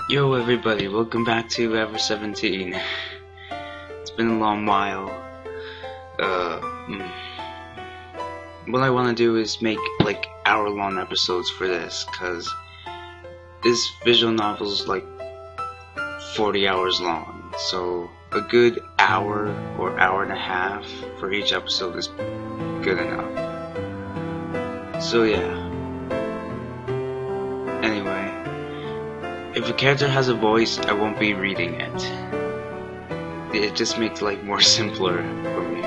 Yo everybody, welcome back to Ever 17. It's been a long while. What I want to do is make like hour-long episodes for this, cause this visual novel is like 40 hours long, so a good hour or hour and a half for each episode is good enough. So yeah. Anyway, if a character has a voice, I won't be reading it. It just makes life more simpler for me.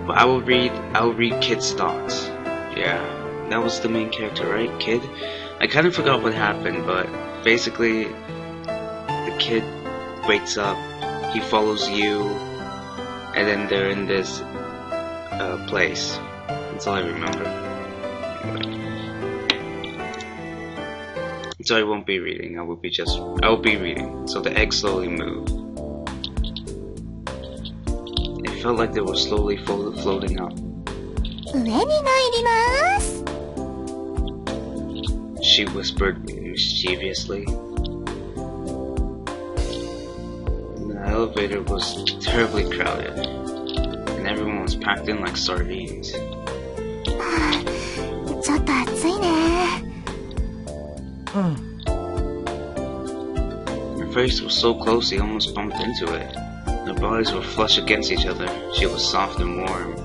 But I will read Kid's thoughts. Yeah, that was the main character, right? Kid? I kind of forgot what happened, but basically, the kid wakes up, he follows you, and then they're in this place. That's all I remember. So I won't be reading, I will be reading. So the eggs slowly moved. It felt like they were slowly floating up. She whispered mischievously. The elevator was terribly crowded, and everyone was packed in like sardines. Her face was so close he almost bumped into it. Their bodies were flush against each other. She was soft and warm.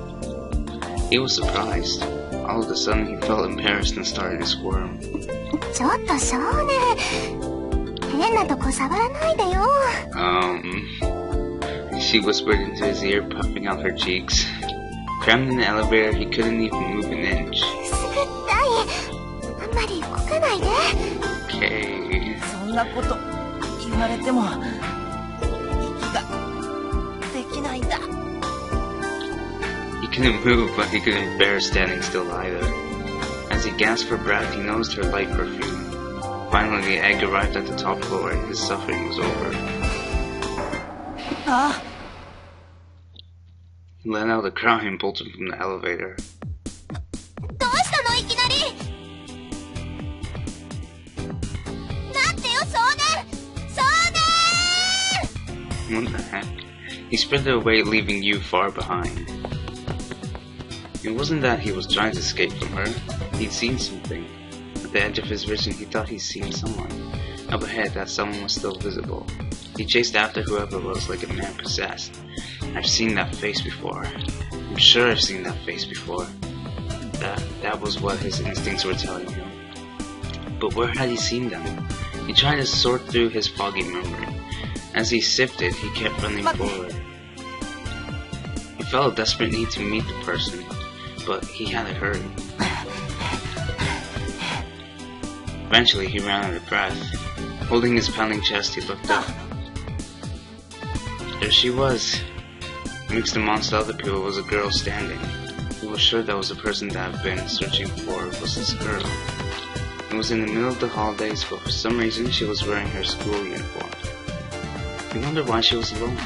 He was surprised. All of a sudden he felt embarrassed and started to squirm. She whispered into his ear, puffing out her cheeks. Crammed in the elevator, he couldn't even move an inch. Okay. He couldn't move, but he couldn't bear standing still either. As he gasped for breath, he noticed her light perfume. Finally, the egg arrived at the top floor, and his suffering was over. He let out a cry and bolted from the elevator. What the heck? He sprinted away, leaving you far behind. It wasn't that he was trying to escape from her. He'd seen something. At the edge of his vision, he thought he'd seen someone. Up ahead, that someone was still visible. He chased after whoever it was like a man possessed. I've seen that face before. I'm sure I've seen that face before. That was what his instincts were telling him. But where had he seen them? He tried to sort through his foggy memory. As he sifted, he kept running forward. He felt a desperate need to meet the person, but he had to hurry. Eventually, he ran out of breath. Holding his pounding chest, he looked up. There she was. Mixed amongst other people was a girl standing. He was sure that was the person that had been searching for was this girl. It was in the middle of the holidays, but for some reason she was wearing her school uniform. He wondered why she was alone.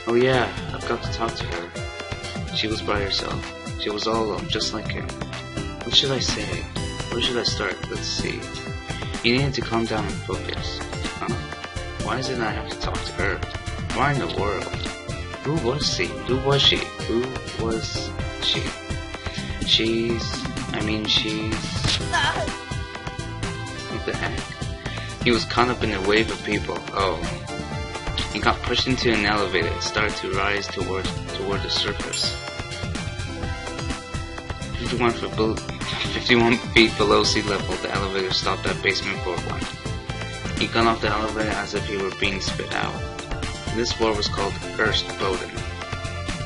Oh yeah, I've got to talk to her. She was by herself. She was all alone, just like him. What should I say? Where should I start? Let's see. He needed to calm down and focus. Why did I have to talk to her? Why in the world? Who was she? Who was she? Who was she? She's... What the heck? He was caught up in a wave of people. Oh. He got pushed into an elevator and started to rise toward the surface. 51 feet below sea level, the elevator stopped at basement floor 1. He got off the elevator as if he were being spit out. This floor was called Erst Boden.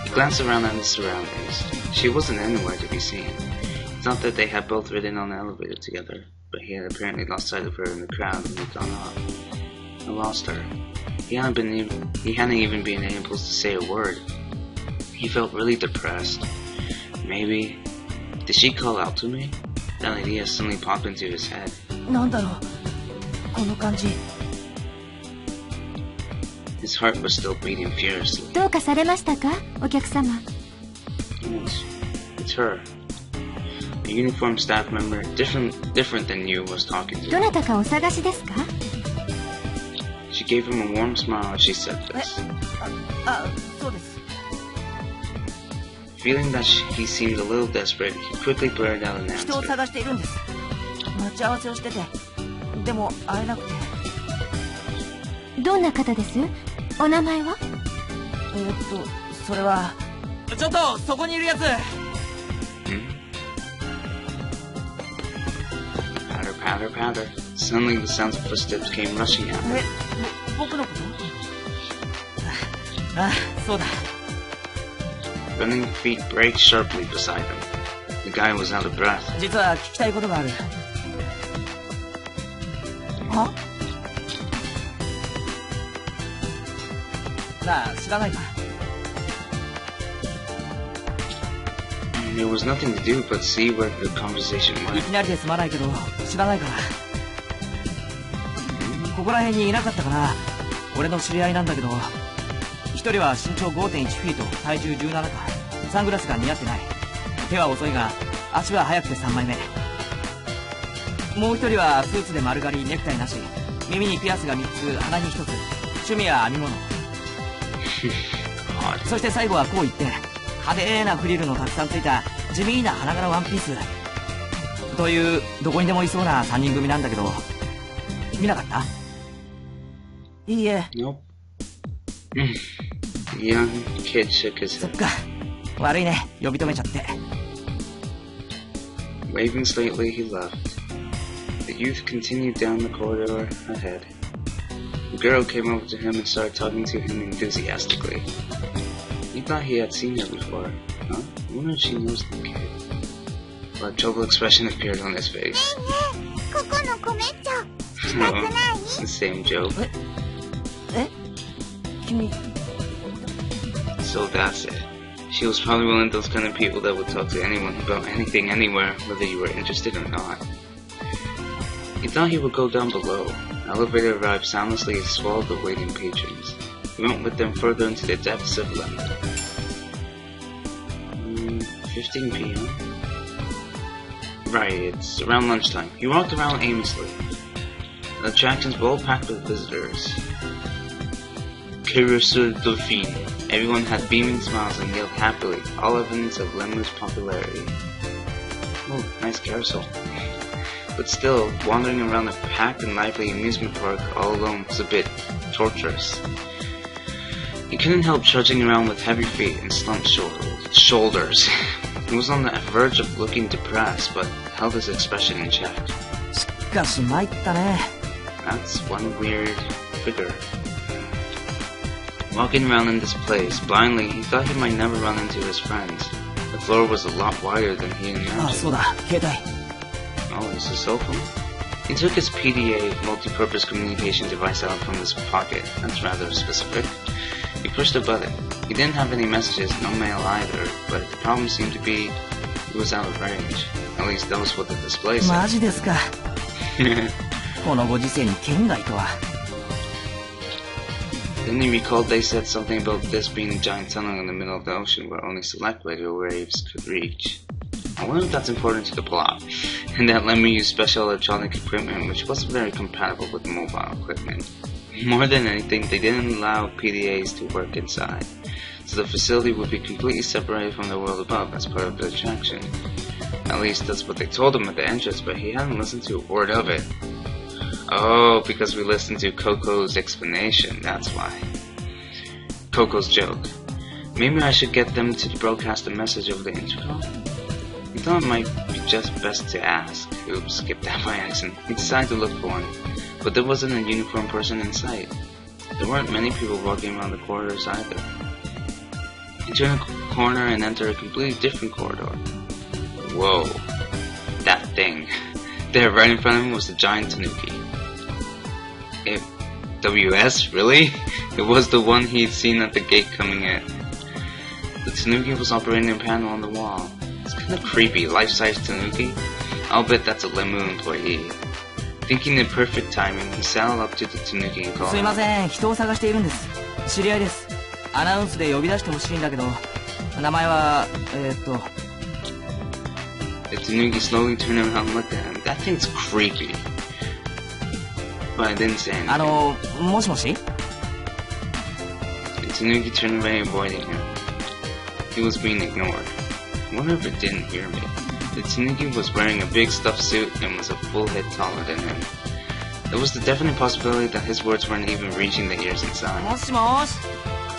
He glanced around at his surroundings. She wasn't anywhere to be seen. He thought that they had both ridden on the elevator together, but he had apparently lost sight of her in the crowd and had gone off. I lost her. He hadn't even been able to say a word. He felt really depressed. Maybe... Did she call out to me? That idea suddenly popped into his head. His heart was still beating furiously. It's her. A uniformed staff member, different than you, was talking to him. どなたかお探しですか? She gave him a warm smile as she said this. そうです。 Feeling that he seemed a little desperate, he quickly blurted out an 人を answer. 探しているんです。待ち合わせをしてて、でも会えなくて。どんな方です？お名前は？それは。ちょっとそこにいるやつ。Patter, patter, patter. Suddenly the sounds of footsteps came rushing at him. 僕のこと？あ、そうだ。Running feet braked sharply beside him. The guy was out of breath. 実は聞きたいことがある。は？なあ、知らないか。There was nothing to do but see where the conversation い went. きなりで済まないけど、知らないから。ここら辺にいなかったから、俺の知り合いなんだけど、一人は身長 5.1 フィート、体重17か。サングラスが似合ってない。手は遅いが、足は速くて3枚目。もう一人はスーツで丸刈り、ネクタイなし。耳にピアスが3つ、鼻に1つ。趣味は編み物。そして最後はこう言って、派手なフリルのたくさんついた地味な花柄ワンピース。という、どこにでもいそうな3人組なんだけど、見なかった？いいえ。Nope. The young kid shook his そっ head. か。悪いね。呼び止めちゃって。Waving slightly, he left. The youth continued down the corridor ahead. The girl came over to him and started talking to him enthusiastically. He thought he had seen her before. Huh? I wonder if she knows the kid. A troubled expression appeared on his face. Oh, the same joke. 君。 So that's it. She was probably one of those kind of people that would talk to anyone about anything anywhere, whether you were interested or not. He thought he would go down below. The elevator arrived soundlessly and swallowed the waiting patrons. He went with them further into the depths of London. 15 p.m.? Right, it's around lunchtime. He walked around aimlessly. The attractions were all packed with visitors. Carousel Dauphine. Everyone had beaming smiles and yelled happily, all evidence of Lemur's popularity. Oh, nice carousel. But still, wandering around a packed and lively amusement park all alone was a bit torturous. He couldn't help trudging around with heavy feet and slumped shoulders. He was on the verge of looking depressed, but held his expression in check. しかし参ったね。 That's one weird figure. Walking around in this place, blindly, he thought he might never run into his friends. The floor was a lot wider than he あ、そう imagined. だ。携帯。 Oh, it's a cell phone? He took his PDA, multi-purpose communication device out from his pocket. That's rather specific. He pushed a button. He didn't have any messages, no mail either, but the problem seemed to be he was out of range. At least that was what the display マ said. ジですか。このご時世に県外とは。 Then he recalled they said something about this being a giant tunnel in the middle of the ocean where only select radio waves could reach. I wonder if that's important to the plot, and that let me use special electronic equipment which wasn't very compatible with mobile equipment. More than anything, they didn't allow PDAs to work inside, so the facility would be completely separated from the world above as part of the attraction. At least that's what they told him at the entrance, but he hadn't listened to a word of it. Oh, because we listened to Coco's explanation, that's why. Coco's joke. Maybe I should get them to broadcast a message over the intercom? He thought it might be just best to ask. Oops, skipped that by accident. He decided to look for one, but there wasn't a uniformed person in sight. There weren't many people walking around the corridors either. He turned a corner and entered a completely different corridor. Whoa. That thing. There, right in front of him, was the giant tanuki. WS? Really? It was the one he'd seen at the gate coming in. The tanuki was operating a panel on the wall. It's kind of creepy, life-size tanuki. I'll bet that's a Lemu employee. Thinking in perfect timing, he saddled up to the tanuki and called すいません。人を探しているんです。知り合いです。アナウンスで呼び出してほしいんだけど、名前は、The Tanuki slowly turned around and looked at him. That thing's creepy. But I didn't say anything. もしもし The Tanuki turned away, avoiding him. He was being ignored. I wonder if it didn't hear me. The Tanuki was wearing a big stuffed suit and was a full head taller than him. There was the definite possibility that his words weren't even reaching the ears inside. もしもし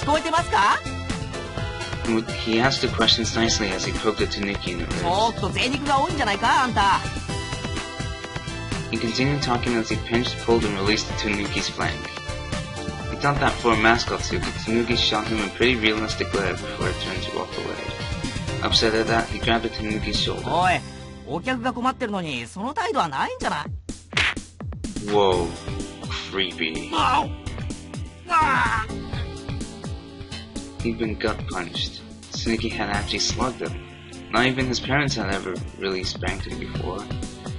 聞こえてますか He asked the questions nicely as he poked the Tanuki in the ちょっ ribs. と贅肉が多いんじゃないかあんた He continued talking as he pinched, pulled, and released the Tanuki's flank. He thought that for a mascot suit, the Tanuki shot him a pretty realistic glare before it turned to walk away. Upset at that, he grabbed the Tanuki's shoulder. おいお客が困ってるのにその態度はないんじゃない Whoa, creepy. He'd been gut punched. Tanuki had actually slugged him. Not even his parents had ever really spanked him before.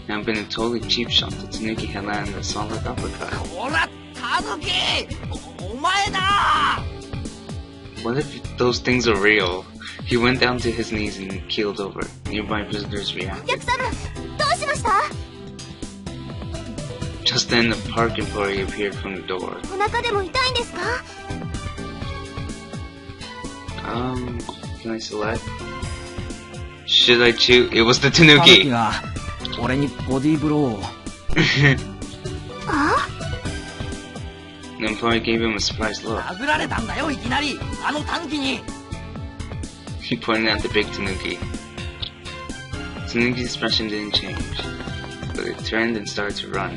Now been a totally cheap shot, the Tanuki had landed a solid uppercut. ほらタヌキお前だ What if those things are real? He went down to his knees and keeled over. Nearby visitors お reacted. 客様どうしました Just then, the park employee appeared from the door. お腹でも痛いんですか Can I select? Should I choose? It was the タヌキ Tanuki! が俺にボディーブローを あ The employee gave him a surprised look. 殴られたんだよいきなりあのタヌキに He pointed at the big Tanuki. Tanuki's expression didn't change, but it turned and started to run.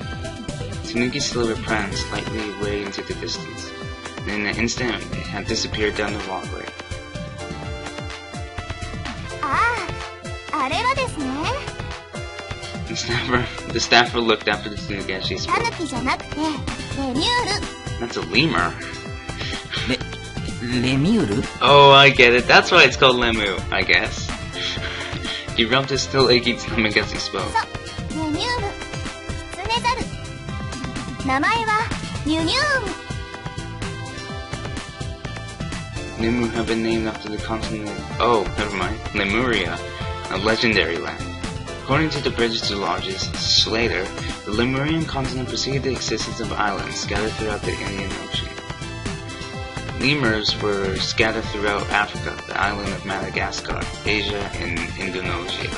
Tanuki's silver pranced slightly away into the distance, and in an instant it had disappeared down the walkway. あああれはですね The staffer looked after the Tanuki as she タ spoke. ヌキじゃなくてレミュール That's a lemur. レミュール Oh, I get it. That's why it's called Lemu, I guess. He rubbed his still aching stomach as he spoke. そうレミュールキツネザル名前はミュニューム Lemu had been named after the continent. Oh, never mind. Lemuria, a legendary land. According to the British zoologist Slater, the Lemurian continent preceded the existence of islands scattered throughout the Indian Ocean. Lemurs were scattered throughout Africa, the island of Madagascar, Asia, and Indonesia.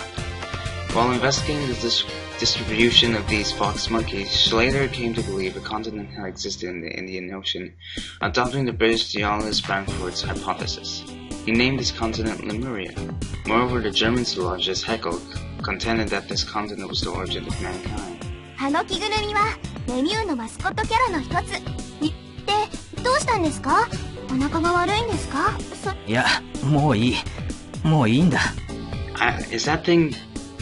While investigating the distribution of these fox monkeys, Slater came to believe a continent had existed in the Indian Ocean, adopting the British geologist Bamford's hypothesis. He named this continent Lemuria. Moreover, the German zoologist Haeckel contended that this continent was the origin of mankind. あの着ぐるみはレミューのマスコットキャラの一つでどうしたんですかお腹が悪いんですかいやもういいもういいんだ Is that thing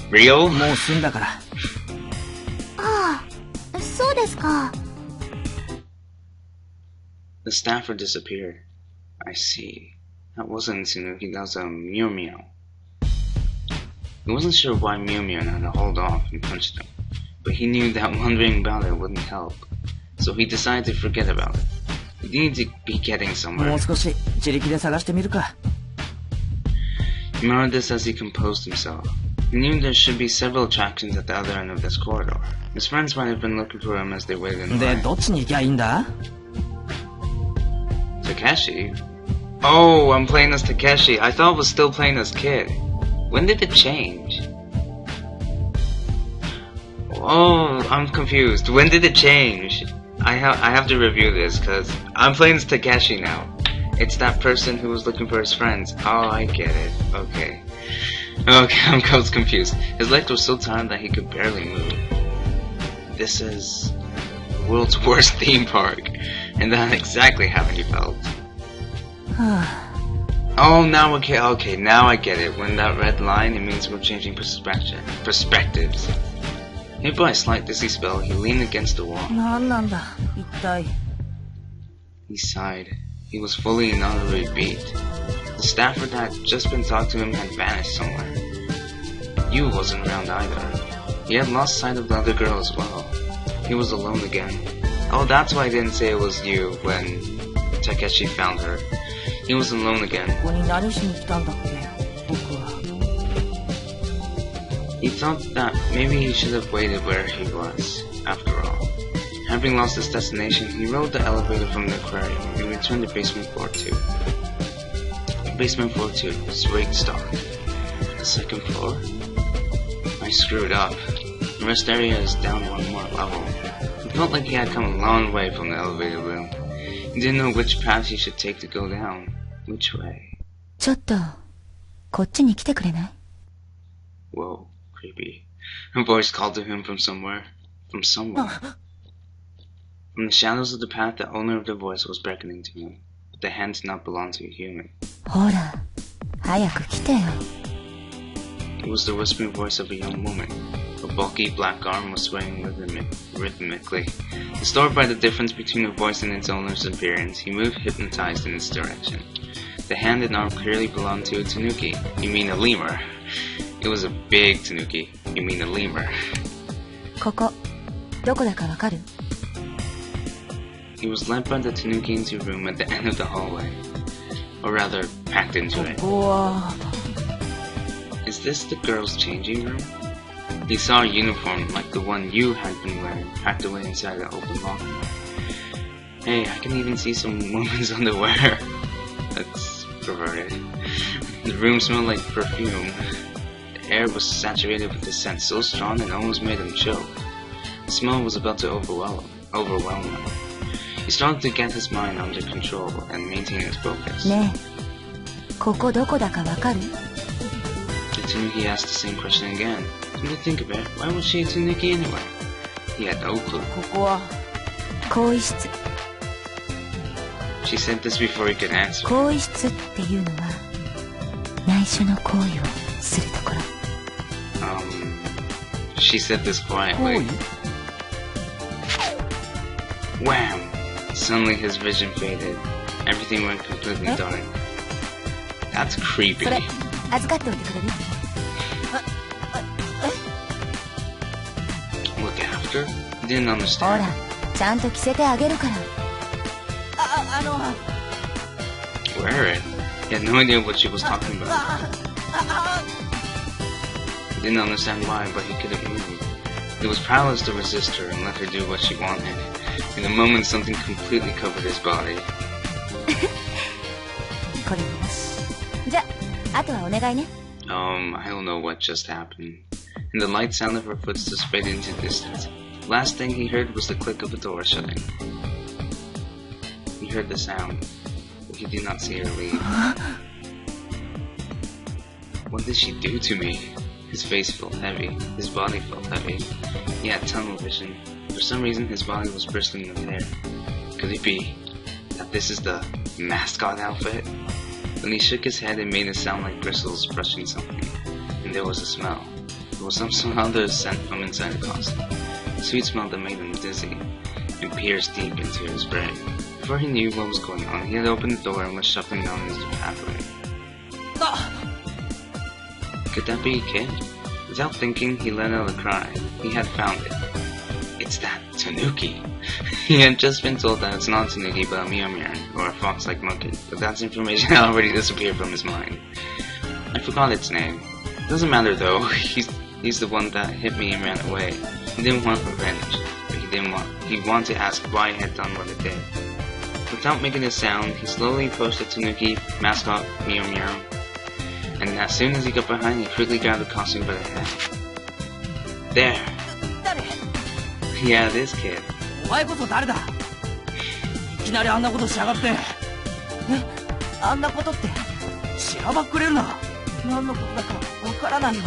real? もう済んだからああそうですか The staffer disappeared. I see. That wasn't Tanuki, that was a Mew Meow. He wasn't sure why Mew Meow had to hold off and punched him, but he knew that wondering about it wouldn't help, so he decided to forget about it. He needed to be getting も somewhere. う少し自力で探してみるか He murmured this as he composed himself. He knew there should be several attractions at the other end of this corridor. His friends might have been looking for him as they waited in で line. どっちに行きゃいいんだ Takeshi? Oh, I'm playing as Takeshi. I thought I was still playing as Kid. When did it change? Oh, I'm confused. When did it change? I have to review this because I'm playing as Takeshi now. It's that person who was looking for his friends. Oh, I get it. Okay. Okay, I was confused. His legs were so tired that he could barely move. This is the world's worst theme park, and that's exactly how he felt. Oh, now okay, now I get it. When that red line, it means we're changing perspectives. Hit by a slight dizzy spell, he leaned against the wall. なんなんだ一体 He sighed. He was fully and utterly beat. The staffer that had just been talking to him had vanished somewhere. Yu wasn't around either. He had lost sight of the other girl as well. He was alone again. Oh, that's why I didn't say it was Yu when Takeshi found her. He was alone again. ここに何しに来たんだっけ僕は He thought that maybe he should have waited where he was, after all. Having lost his destination, he rode the elevator from the aquarium and returned to basement floor 2. Basement floor 2, sweet start. The second floor? I screwed up. The rest area is down one more level. He felt like he had come a long way from the elevator room. He didn't know which path he should take to go down. Which way? ちょっと、こっちに来てくれない？ Whoa, creepy. A voice called to him from somewhere. From somewhere. From the shadows of the path, the owner of the voice was beckoning to him. But the hand did not belong to a human. ほら、早く来てよ。 It was the whispering voice of a young woman. Her bulky black arm was swaying rhythmically. Disturbed by the difference between the voice and its owner's appearance, he moved hypnotized in its direction. The hand and arm clearly belonged to a tanuki. You mean a lemur. It was a big tanuki. You mean a lemur. ここ、どこだかわかる？ He was led by the tanuki into a room at the end of the hallway. Or rather, packed into it. Is this the girls' changing room? He saw a uniform like the one you had been wearing packed away inside the open locker. Hey, I can even see some women's underwear. That's perverted. The room smelled like perfume. The air was saturated with the scent so strong it almost made him choke. The smell was about to overwhelm him. He started to get his mind under control and maintain his focus. ねえ、ここどこだかわかる？ The tanuki asked the same question again. Come to think of it, why was she a tanuki anyway? He had no clue. ここは更衣室。 She said this before he could answer. 更衣室っていうのは内緒の行為をするところ。She said this quietly. Wham! Suddenly his vision faded. Everything went completely dark. That's creepy. それ、預かっておいてくれる？ Look after? He didn't ほ understand. ら、ちゃんと着せてあげるから。Wear it? He had no idea what she was talking about. He didn't understand why, but he couldn't move. He was powerless to resist her and let her do what she wanted. In a moment, something completely covered his body. これよし。じゃ、あとはお願いね。I don't know what just happened. And the light sound of her footsteps faded into distance. The last thing he heard was the click of a door shutting. He heard the sound, but he did not see her leave. What did she do to me? His face felt heavy. His body felt heavy. He had tunnel vision. For some reason, his body was bristling with hair. Could it be that this is the mascot outfit? When he shook his head, it made a sound like bristles brushing something. And there was a smell. There was some other scent from inside the costume. A sweet smell that made him dizzy and pierced deep into his brain. Before he knew what was going on, he had opened the door and was shuffling down his pathway. Could that be a kid? Without thinking, he let out a cry. He had found it. It's that tanuki. He had just been told that it's not a tanuki but a meow or a fox-like monkey, but that's information had already disappeared from his mind. I forgot its name. Doesn't matter though. He's the one that hit me and ran away. He didn't want revenge, but he wanted to ask why it had done what it did. Without making a sound, he slowly approached the tanuki mascot meow, and as soon as he got behind, he quickly grabbed the costume by the head. There. Yeah, this kid. お前こそ誰だ？いきなりあんなことしやがって。あんなことってしらばっくれるな。何のことだかわからないよ。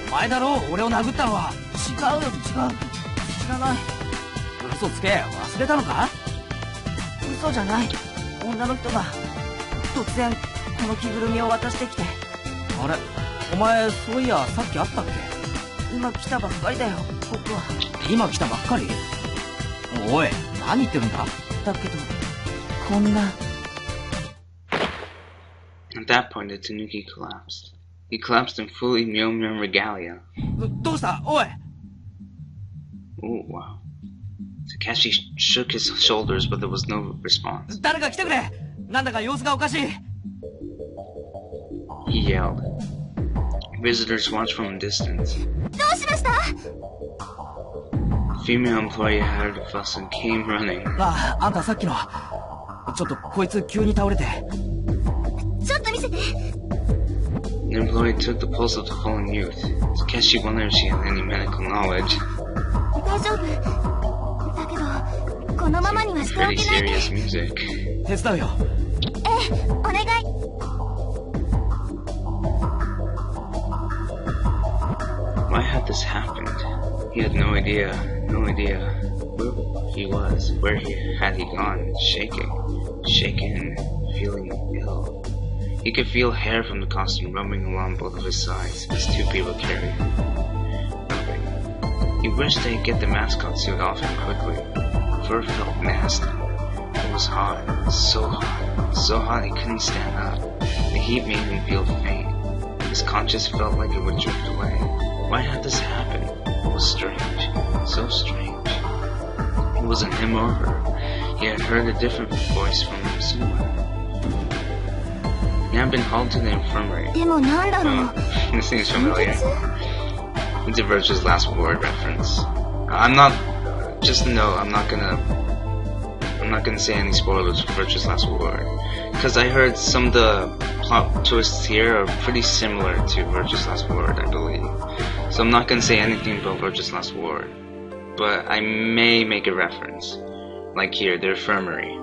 お前だろう、俺を殴ったのは。違うよ、違う。知らない。嘘つけ、忘れたのか？嘘じゃない。女の人が突然この着ぐるみを渡してきて。あれ、お前そういやさっき会ったっけ？今来たばっかりだよ、僕は。今来たばっかり？おい、何言ってるんだ？だけど、こんな。At that point, the tanuki collapsed. He collapsed in fully meow regalia. どうした？おい！ Oh, wow. Takeshi shook his shoulders, but there was no response. 誰か来てくれ！なんだか様子がおかしい！ He yelled. Visitors watch from a distance. どうしました？ Female employee heard a fuss and came running. あんたさっきの。ちょっとこいつ急に倒れて。ちょっと見せて。 The employee took the pulse of the fallen youth. In case she wondered if she had any medical knowledge. 大丈夫。だけど、このままにはしてお Pretty けない。 serious music. 手伝うよ。ええ、お願い。 Why had this happened? He had no idea where he was, where had he gone, shaken, feeling ill. He could feel hair from the costume rubbing along both of his sides as two people carried him. He wished they'd get the mascot suit off him quickly. Fur felt nasty. It was hot, so hot he couldn't stand up. The heat made him feel faint. His conscience felt like it would drift away. Why had this happen? It was strange, so strange. It wasn't him or her. He had heard a different voice from somewhere. He had been hauled to the infirmary. でもなんだろう。 This seems familiar. It's a Virtue's Last Word reference. I'm not gonna say any spoilers for Virtue's Last Word, because I heard some of the plot twists here are pretty similar to Virtue's Last Word, I believe. So I'm not gonna say anything about Virtue's Last Word, but I may make a reference, like here, the infirmary.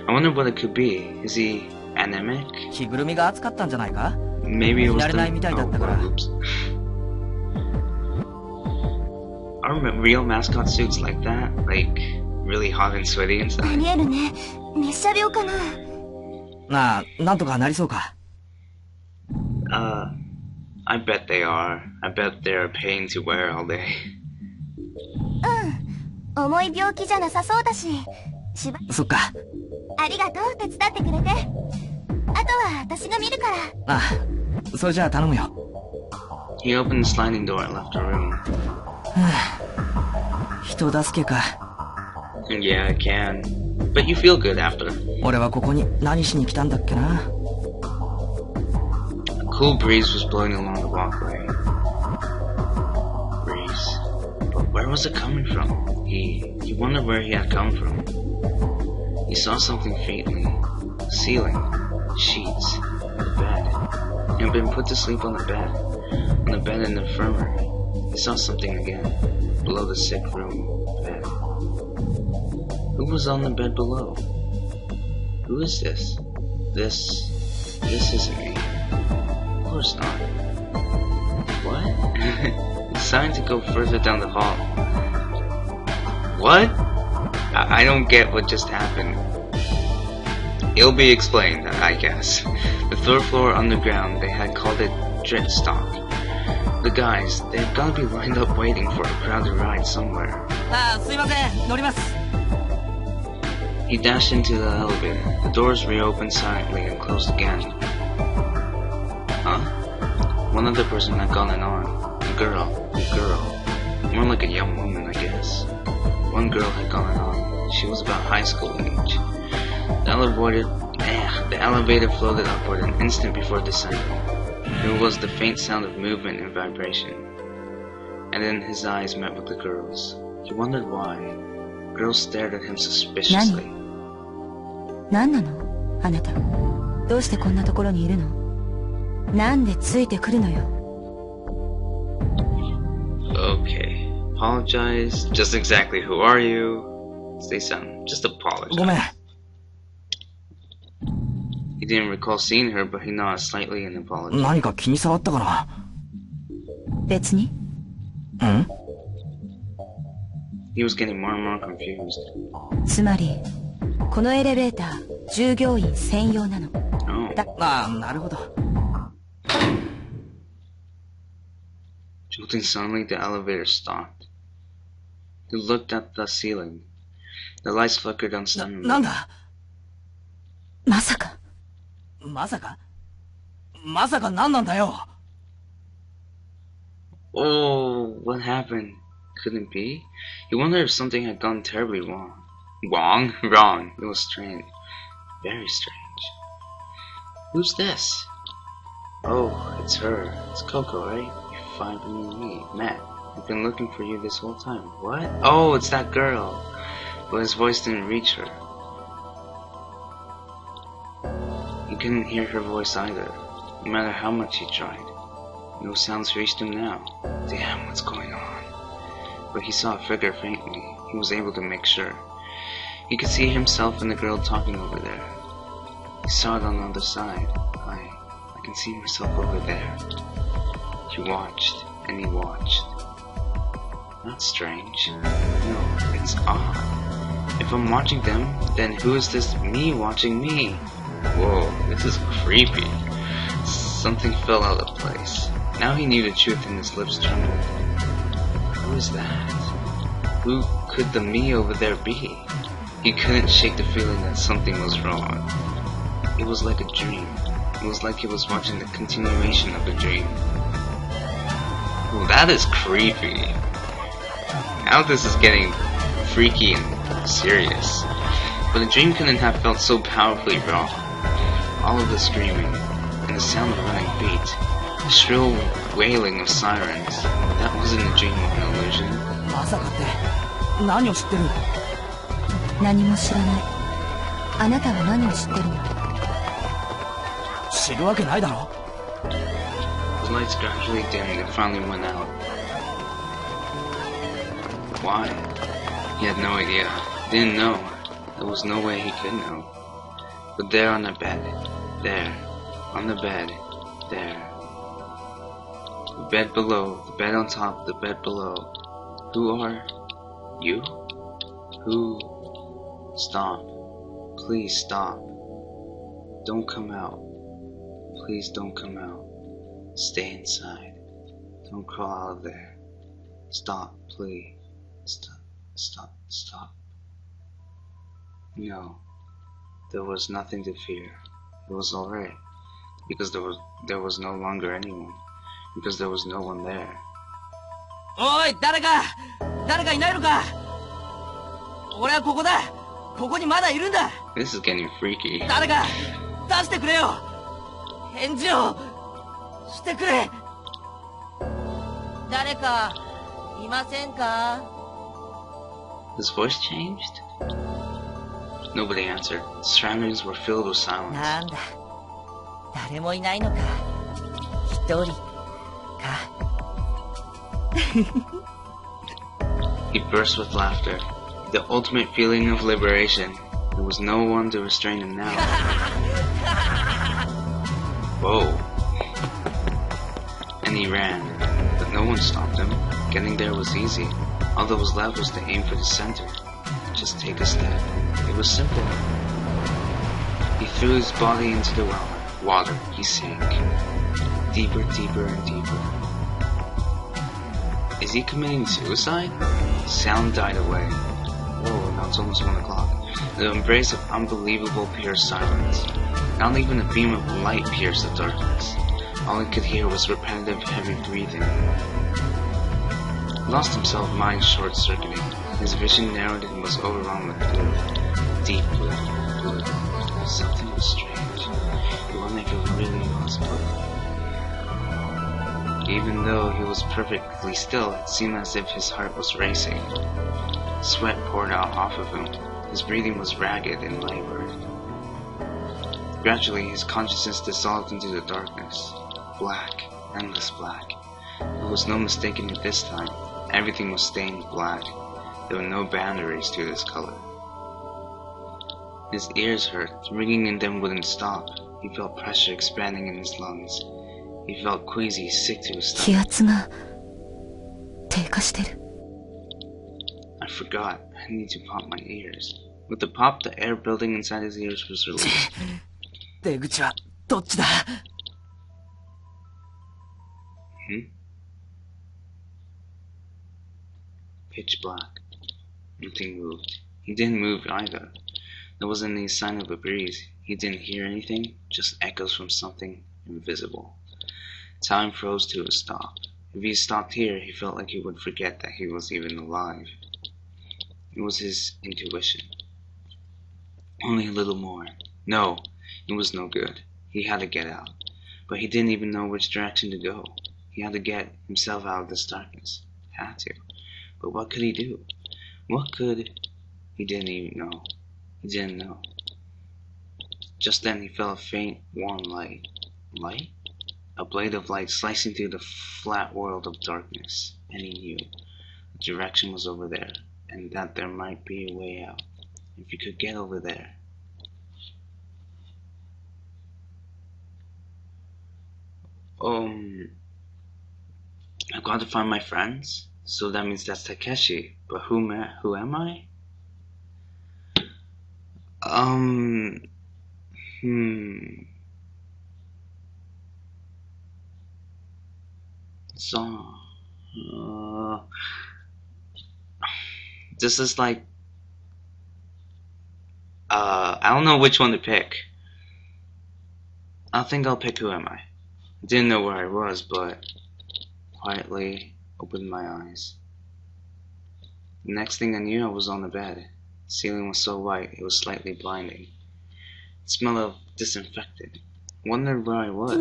I wonder what it could be. Is he anemic? 着ぐるみが暑かったんじゃないか？ Maybe it was 慣れないみたいだったから。 oops. Are real mascot suits like that? Like, really hot and sweaty あ inside? りえるね。熱射病かな。なんとかなりそうか。 I bet they are. I bet they're a pain to wear all day. うん。重い病気じゃなさそうだし。そっか。ありがとう、手伝ってくれて。あとは私が見るから。それじゃあ頼むよ。 He opened the sliding door and left the room. 人助けか。 Yeah, I can. But you feel good after. 俺はここに何しに来たんだっけな。 A cool breeze was blowing along the walkway. Breeze. But where was it coming from? He wondered where he had come from. He saw something faintly. The ceiling. Sheets. The bed. He had been put to sleep on the bed. On the bed in the infirmary. He saw something again. Below the sick room bed. Who was on the bed below? Who is this? This isn't me. Of course not. What? He decided to go further down the hall. What? I don't get what just happened. It'll be explained, I guess. The third floor underground, they had called it Dreadstock. The guys, they've gotta be lined up waiting for a crowded ride somewhere. すいません、乗ります。 He dashed into the elevator. The doors reopened silently and closed again. Huh? One other person had gotten on. A girl. More like a young woman, I guess. One girl had gotten on. She was about high school age. The elevator floated upward an instant before descending. There was the faint sound of movement and vibration. And then his eyes met with the girl's. He wondered why. Girls stared at him suspiciously. 何なの？あなた。どうしてこんなところにいるの？なんでついてくるのよ。 Okay. Apologize. Just exactly who are you? Say something. Just apologize. ごめん。 He didn't recall seeing her, but he nodded slightly and apologized. 何か気に障ったかな。別に。ん？ He was getting more and more confused. つまり、このエレベーター、従業員専用なの。 Oh. なるほど。 Jolting suddenly, the elevator stopped. He looked at the ceiling. The lights flickered unsteadily. なんだ？まさか。まさか何なんだよ。 Oh, what happened? Couldn't be? He wondered if something had gone terribly wrong. Wrong. It was strange. Very strange. Who's this? Oh, it's her. It's Coco, right? You finally meet. Matt, I've been looking for you this whole time. What? Oh, it's that girl. But his voice didn't reach her. He couldn't hear her voice either, no matter how much he tried. No sounds reached him now. Damn, what's going on? But he saw a figure faintly. He was able to make sure. He could see himself and the girl talking over there. He saw it on the other side. I can see myself over there. He watched, and he watched. That's strange. No, it's odd. If I'm watching them, then who is this me watching me? Whoa, this is creepy. Something fell out of place. Now he knew the truth and his lips trembled. Who is that? Who could the me over there be? He couldn't shake the feeling that something was wrong. It was like a dream. It was like he was watching the continuation of a dream. Well, that is creepy. Now this is getting freaky and serious. But a dream couldn't have felt so powerfully wrong. All of the screaming, and the sound of running feet, the shrill wailing of sirens. That wasn't a dream or an illusion. まさかって何を知ってる？何も知らない。あなたは何を知ってるの？知るわけないだろ。 The lights gradually dimmed and finally went out. Why? He had no idea. Didn't know. There was no way he could know. But there on the bed, there, on the bed, there. The bed below, the bed on top, the bed below. Who are you? Who? Stop. Please stop. Don't come out. Please don't come out. Stay inside. Don't crawl out of there. Stop, please. Stop. No. There was nothing to fear. It was alright. Because there was no longer anyone. Because there was no one there. おい、誰かいないのか？俺はここだ。ここにまだいるんだ。 This is getting freaky. 誰か出してくれよ。返事をしてくれ。誰かいませんか？ His voice changed? Nobody answered. The surroundings were filled with silence. なんだ。誰もいないのか。一人か。 He burst with laughter. The ultimate feeling of liberation. There was no one to restrain him now. Whoa. And he ran, but no one stopped him. Getting there was easy. All that was left was to aim for the center. Just take a step. It was simple. He threw his body into the water. He sank. Deeper and deeper. Is he committing suicide? Sound died away. Whoa, now it's almost 1 o'clock. The embrace of unbelievable pure silence. Not even a beam of light pierced the darkness. All he could hear was repetitive, heavy breathing. He lost himself, mind short-circuiting. His vision narrowed and was overrun with blue. Deep blue. Something was strange. He wondered if it really was blue. Even though he was perfectly still, it seemed as if his heart was racing. Sweat poured out off of him. His breathing was ragged and labored. Gradually, his consciousness dissolved into the darkness. Black. Endless black. There was no mistaking it this time. Everything was stained black. There were no boundaries to this color. His ears hurt. Ringing in them wouldn't stop. He felt pressure expanding in his lungs. He felt queasy, sick to his stomach. I forgot. I need to pop my ears. With the pop, the air building inside his ears was released. 出口はどっちだ? Pitch black. Nothing moved. He didn't move either. There wasn't any sign of a breeze. He didn't hear anything, just echoes from something invisible. Time froze to a stop. If he stopped here, he felt like he would forget that he was even alive. It was his intuition. Only a little more. No, it was no good. He had to get out. but he didn't even know which direction to go. He had to get himself out of this darkness. Had to. But what could he do? What could... He didn't even know. He didn't know. Just then he felt a faint, warm light. Light? A blade of light slicing through the flat world of darkness. And he knew the direction was over there, and that there might be a way out. If you could get over there. I've got to find my friends? So that means that's Takeshi. But who am I? So, this is like, I don't know which one to pick. I think I'll pick Who Am I? Didn't know where I was, but quietly opened my eyes. The next thing I knew, I was on the bed. The ceiling was so white, it was slightly blinding. It smelled of disinfectant. Wondered where I was.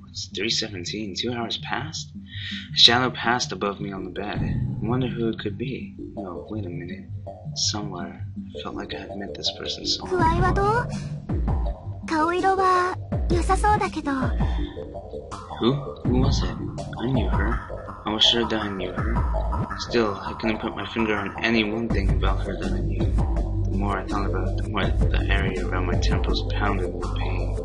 It's 3:17. 2 hours passed? A shadow passed above me on the bed. I wonder who it could be. No, wait a minute. Somewhere. I felt like I had met this person somewhere. Who was it? I knew her. I was sure that I knew her. Still, I couldn't put my finger on any one thing about her that I knew. The more I thought about it, the more the area around my temples pounded with pain.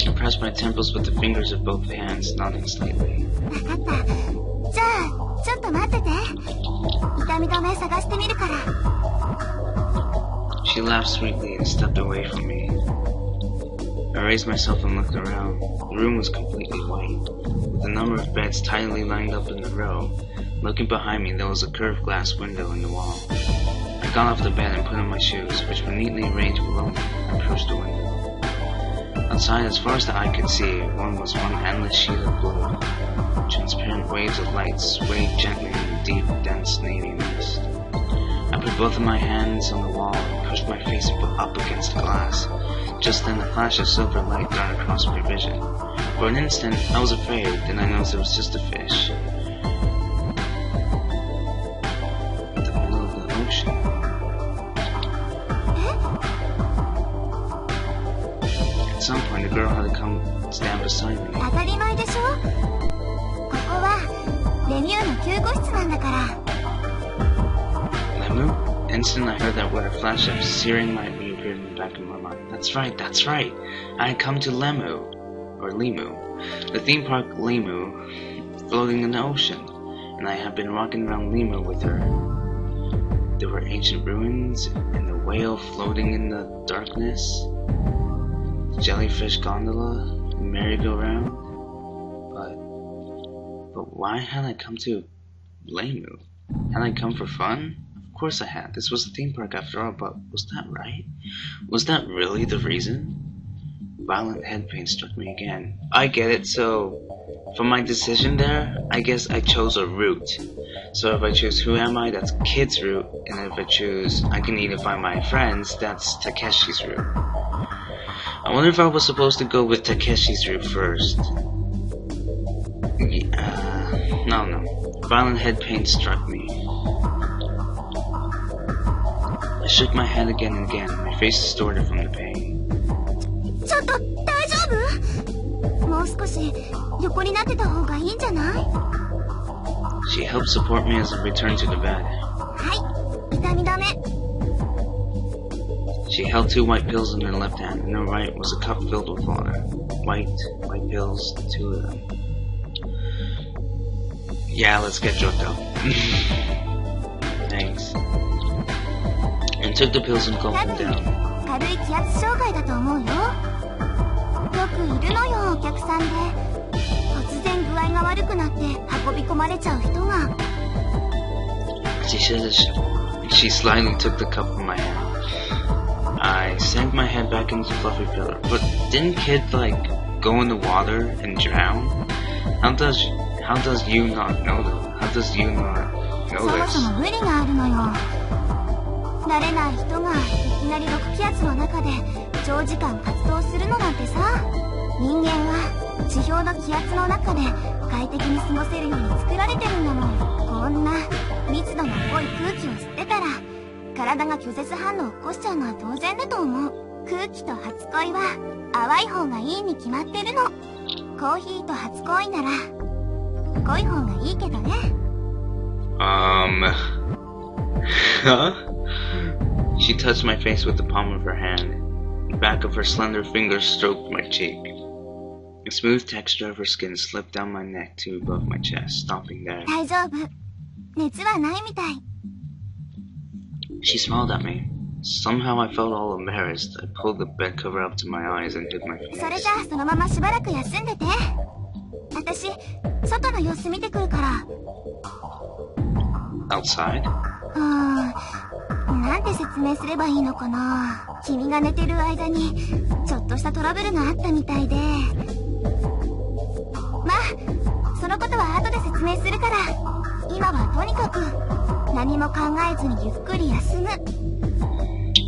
I pressed my temples with the fingers of both hands, nodding slightly. She laughed sweetly and stepped away from me. I raised myself and looked around. The room was completely white, with a number of beds tidily lined up in a row. Looking behind me, there was a curved glass window in the wall. I got off the bed and put on my shoes, which were neatly arranged below me, and approached the window. Outside, as far as the eye could see, was one endless sheet of blue. Transparent waves of light swayed gently in the deep, dense navy mist. I put both of my hands on the wall and pushed my face up against the glass. Just then, a flash of silver light darted across my vision. For an instant, I was afraid, then I noticed it was just a fish. In the middle of the ocean. At some point, a girl had to come stand beside me. Lemu? Instantly, I heard that word. A flash of searing light reappeared in the back of my mind. That's right. I had come to Limu, the theme park Limu, floating in the ocean, and I had been walking around Limu with her. There were ancient ruins, and the whale floating in the darkness, the jellyfish gondola, the merry-go-round. But why had I come to Limu? Had I come for fun? Of course I had. This was a theme park after all, but was that right? Was that really the reason? Violent head pain struck me again. I get it, so for my decision there, I guess I chose a route. So if I choose Who Am I, that's Kid's route, and if I choose I Can Either Find My Friends, that's Takeshi's route. I wonder if I was supposed to go with Takeshi's route first. No. Violent head pain struck me. I shook my head again and again, my face distorted from the pain. She helped support me as I returned to the bed. She held 2 white pills in her left hand, and her right was a cup filled with water. White pills, 2 of them. Yeah, let's get drugged up. Thanks. And took the pills and gulped them down. She slyly took the cup from my hand. I sank my head back into the fluffy pillow. But didn't Kid, go in the water and drown? How does you not know that? How does you not know this? 慣れない人がいきなり6気圧の中で長時間活動するのなんてさ。人間は地表の気圧の中で快適に過ごせるように作られてるんだもん。こんな密度の濃い空気を吸ってたら体が拒絶反応を起こしちゃうのは当然だと思う。空気と初恋は淡い方がいいに決まってるの。コーヒーと初恋なら濃い方がいいけどね。Huh? She touched my face with the palm of her hand. The back of her slender fingers stroked my cheek. The smooth texture of her skin slipped down my neck to above my chest, stopping there. 大丈夫。熱はないみたい。She smiled at me. Somehow I felt all embarrassed. I pulled the bed cover up to my eyes and hid my face. それじゃあそのまましばらく休んでて。私、外の様子見てくるから。Outside? なんて説明すればいいのかな。君が寝てる間にちょっとしたトラブルがあったみたいで。まあ、そのことは後で説明するから、今はとにかく何も考えずにゆっくり休む。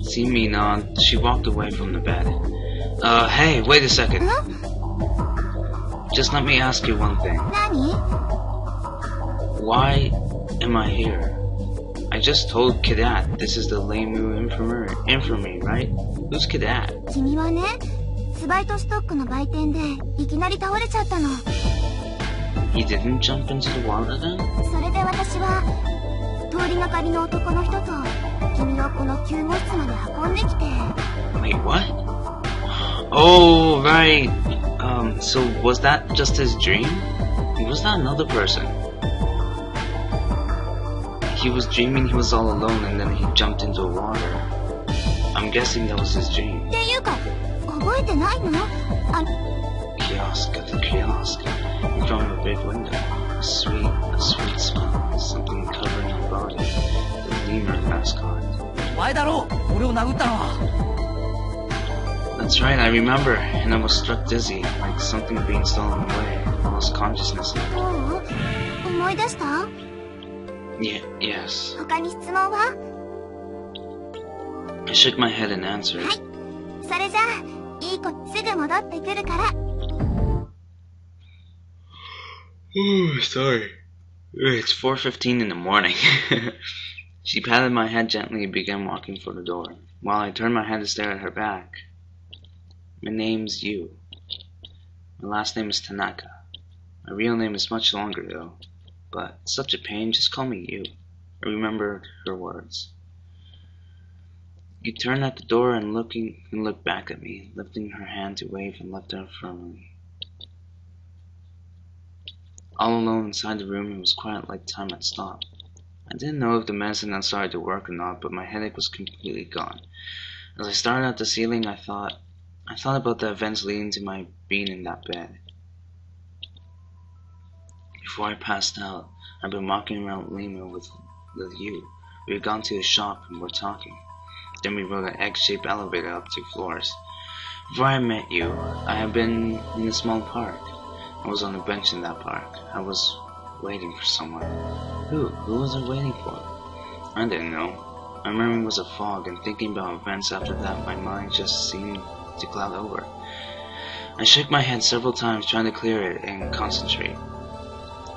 Seeing me nod, she walked away from the bed. Hey, wait a second. Just let me ask you one thing. 何? Why am I here? I just told Cadet this is the Leimu infirmary, right? Who's Cadet? 君はね、スバイトストックの売店でいきなり倒れちゃったの。He didn't jump into the water then? それで私は通りがかりの男の人と君をこの救護室まで運んできて。 Wait, what? Oh, right. So was that just his dream? Was that another person? He was dreaming he was all alone and then he jumped into water. I'm guessing that was his dream. っていうか、覚えてないの? Kiosk at the kiosk. In front of a big window. A sweet smell. Something covering her body. The lemur mascot. お前だろう、俺を殴ったのは。That's right, I remember. And I was struck dizzy, like something being stolen away. I lost consciousness. 思い出した? Yes. 他に質問は? I shook my head and answered. はい。それじゃあ、いい子すぐ戻ってくるから。Ooh, sorry. It's 4:15 in the morning. She patted my head gently and began walking for the door, while I turned my head to stare at her back. My name's Yu. My last name is Tanaka. My real name is much longer, though. But such a pain, just call me Yu. I remembered her words. You turned at the door and looked back at me, lifting her hand to wave and left her firmly. All alone inside the room, it was quiet like time had stopped. I didn't know if the medicine had started to work or not, but my headache was completely gone. As I stared at the ceiling, I thought about the events leading to my being in that bed. Before I passed out, I'd been walking around Lima with you. We had gone to a shop and were talking. Then we rode an egg-shaped elevator up 2 floors. Before I met you, I had been in a small park. I was on a bench in that park. I was waiting for someone. Who was I waiting for? I didn't know. My memory was a fog, and thinking about events after that, my mind just seemed to cloud over. I shook my head several times trying to clear it and concentrate.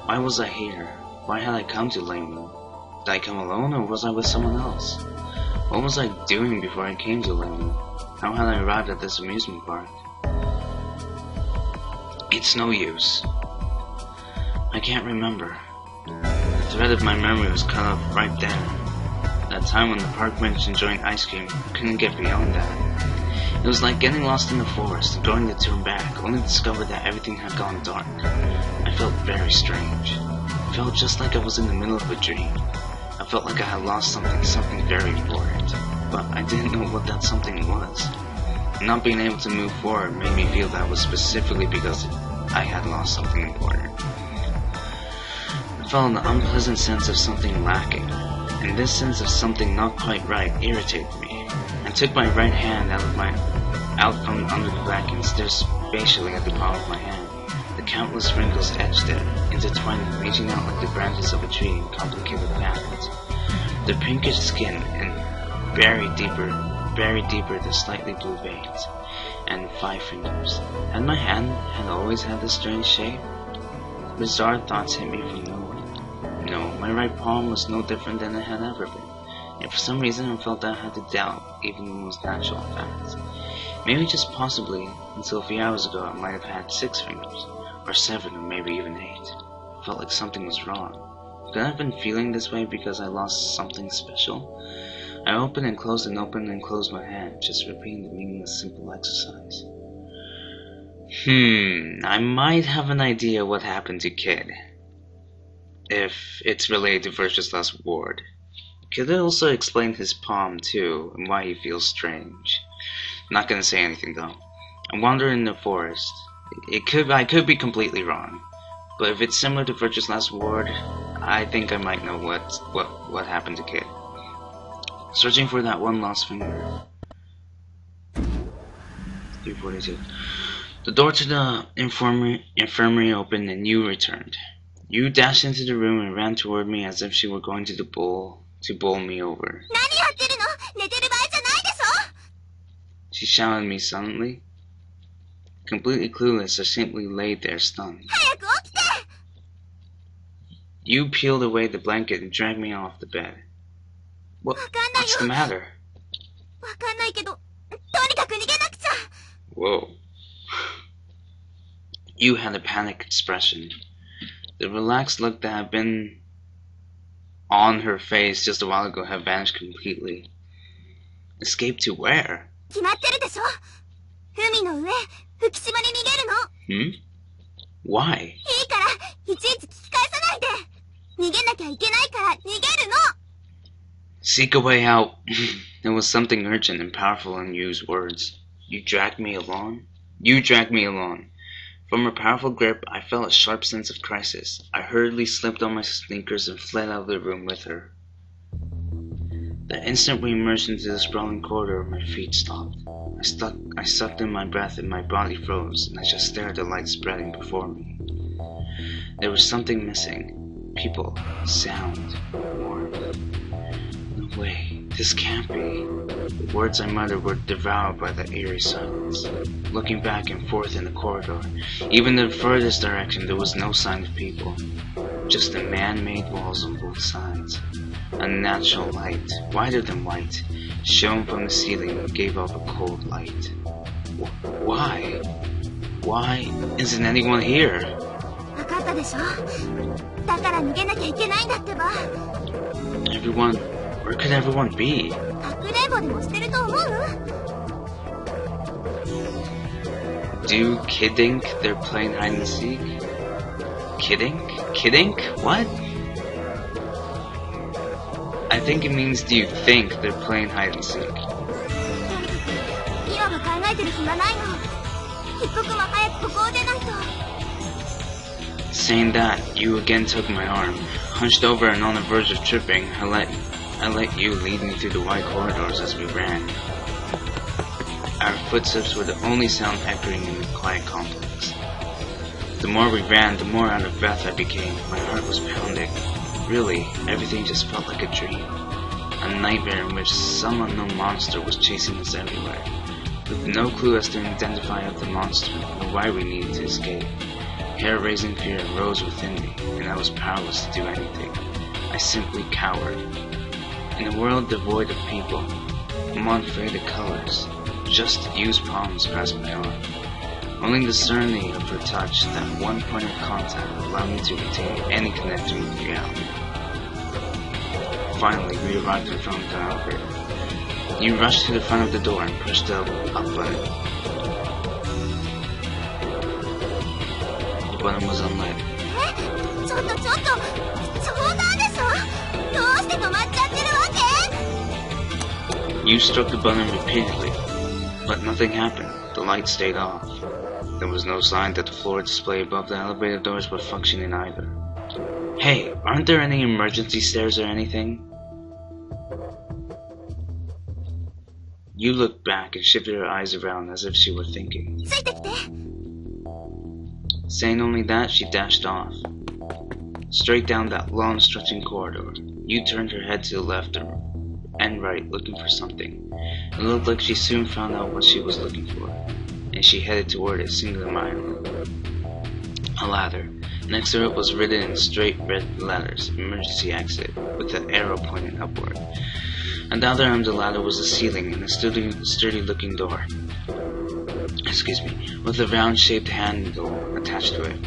Why was I here? Why had I come to Leimu? Did I come alone or was I with someone else? What was I doing before I came to Leimu? How had I arrived at this amusement park? It's no use. I can't remember. The thread of my memory was cut off right there. That time when the park bench enjoying ice cream, I couldn't get beyond that. It was like getting lost in the forest and going to turn back, only to discover that everything had gone dark. I felt very strange. I felt just like I was in the middle of a dream. I felt like I had lost something very important, but I didn't know what that something was. Not being able to move forward made me feel that was specifically because I had lost something important. I felt an unpleasant sense of something lacking, and this sense of something not quite right irritated me. I took my right hand out from under the blanket and stared spatially at the palm of my hand. The countless wrinkles etched there, intertwined, reaching out like the branches of a tree in complicated patterns. The pinkish skin and buried deeper the slightly blue veins, and 5 fingers. Had my hand always had this strange shape? Bizarre thoughts hit me from nowhere. No, my right palm was no different than it had ever been. And for some reason I felt I had to doubt even the most natural facts. Maybe just possibly, until a few hours ago I might have had 6 fingers, or 7, or maybe even 8. I felt like something was wrong. Could I have been feeling this way because I lost something special? I opened and closed my hand, just repeating the meaningless simple exercise. I might have an idea what happened to Kid. If it's related to Virtue's last ward. Could it also explain his palm too, and why he feels strange? I'm not gonna say anything though. I'm wandering in the forest. I could be completely wrong. But if it's similar to Virtue's last ward, I think I might know what happened to Kid. Searching for that one lost finger. 342. The door to the infirmary opened and you returned. You dashed into the room and ran toward me as if she were going to bowl me over. She shouted at me suddenly. Completely clueless, I simply laid there stunned. You peeled away the blanket and dragged me off the bed. What's the matter? Whoa. You had a panicked expression. The relaxed look that had been on her face just a while ago had vanished completely. Escape to where? Why? Seek a way out. There was something urgent and powerful in Yu's words. You dragged me along? You dragged me along. From her powerful grip, I felt a sharp sense of crisis. I hurriedly slipped on my sneakers and fled out of the room with her. The instant we emerged into the sprawling corridor, my feet stopped. I sucked in my breath and my body froze, and I just stared at the light spreading before me. There was something missing. People, sound, warmth. No way, this can't be. The words I muttered were devoured by the eerie silence. Looking back and forth in the corridor, even in the furthest direction, there was no sign of people. Just the man-made walls on both sides. Unnatural light, whiter than white, shone from the ceiling and gave off a cold light. Why? Why isn't anyone here? Everyone, where could everyone be? Do Kid think they're playing hide and seek? Kidding? What? I think it means do you think they're playing hide and seek? Saying that, you again took my arm. Hunched over and on the verge of tripping, I let you lead me through the wide corridors as we ran. Our footsteps were the only sound echoing in the quiet complex. The more we ran, the more out of breath I became. My heart was pounding. Really, everything just felt like a dream. A nightmare in which some unknown monster was chasing us everywhere. With no clue as to identify the monster or why we needed to escape. Hair-raising fear rose within me, and I was powerless to do anything. I simply cowered. In a world devoid of people, I'm unafraid of colors. Just used palms grasped my arm. Only the serenity of her touch, that one point of contact, allowed me to retain any connection with reality. Finally, we arrived in front of the elevator. You rushed to the front of the door and pushed the up button. The button was unlit. You struck the button repeatedly, but nothing happened. The light stayed off. There was no sign that the floor display above the elevator doors was functioning either. Hey, aren't there any emergency stairs or anything? You looked back and shifted her eyes around as if she were thinking. Saying only that, she dashed off. Straight down that long stretching corridor. You turned her head to the left and and right, looking for something. It looked like she soon found out what she was looking for, and she headed toward it single-mindedly. A ladder. Next to it was written in straight red letters, emergency exit, with an arrow pointing upward. At the other end of the ladder was a ceiling and a sturdy-looking door. Excuse me, with a round-shaped handle attached to it.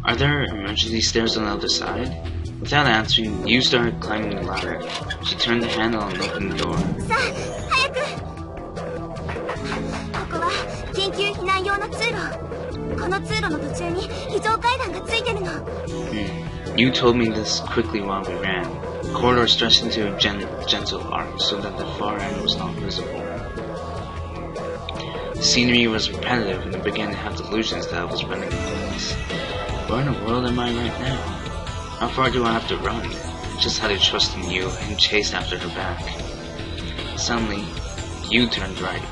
Are there emergency stairs on the other side? Without answering, Yu started climbing the ladder. She turned the handle and opened the door. You told me this quickly while we ran. The corridor stretched into a gentle arc so that the far end was not visible. The scenery was repetitive and I began to have delusions that I was running in place. Where in the world am I right now? How far do I have to run? I just had to trust in you and chased after her back. Suddenly, you turned right.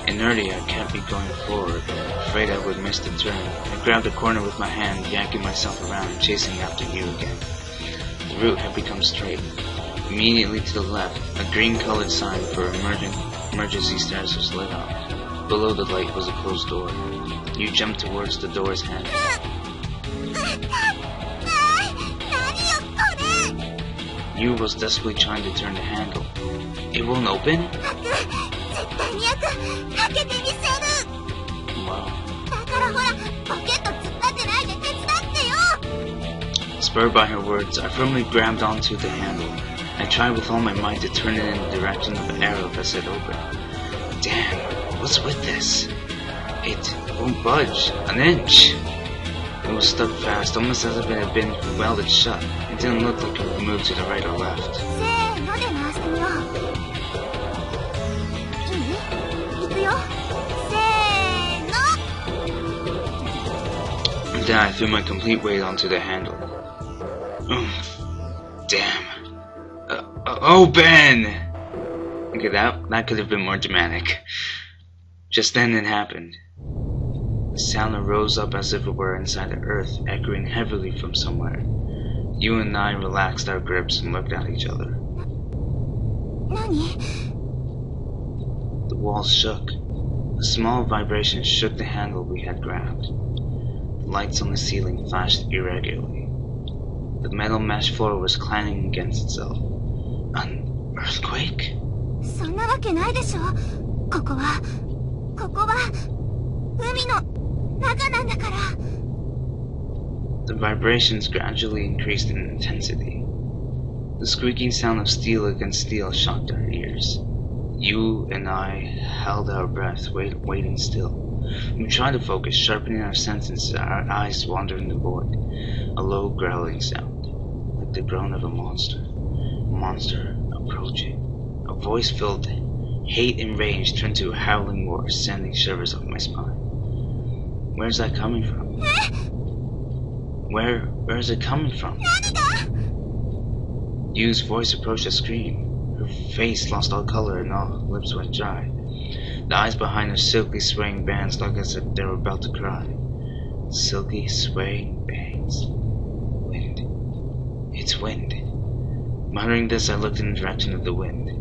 Inertia kept me going forward, afraid I would miss the turn. I grabbed a corner with my hand, yanking myself around, chasing after you again. The route had become straight. Immediately to the left, a green-colored sign for emergency stairs was lit up. Below the light was a closed door. You jumped towards the door's handle. You was desperately trying to turn the handle. It won't open? Wow. Spurred by her words, I firmly grabbed onto the handle. I tried with all my might to turn it in the direction of the arrow that said open. Damn, what's with this? It won't budge an inch. It was stuck fast, almost as if it had been welded shut. It didn't look like it would move to the right or left. Then I threw my complete weight onto the handle. Damn. Open! Okay, that could have been more dramatic. Just then it happened. The sound arose up as if it were inside the earth, echoing heavily from somewhere. You and I relaxed our grips and looked at each other. The walls shook. A small vibration shook the handle we had grabbed. The lights on the ceiling flashed irregularly. The metal mesh floor was clanging against itself. An earthquake? The vibrations gradually increased in intensity. The squeaking sound of steel against steel shocked our ears. You and I held our breath, waiting still. We tried to focus, sharpening our senses, our eyes wandering the void. A low growling sound, like the groan of a monster. A monster approaching. A voice filled hate and rage turned to a howling roar, sending shivers up my spine. Where's that coming from? Where is it coming from? Yu's voice approached a scream. Her face lost all color and all her lips went dry. The eyes behind her silky swaying bands looked as if they were about to cry. Silky swaying bands. Wind. It's wind. Muttering this, I looked in the direction of the wind.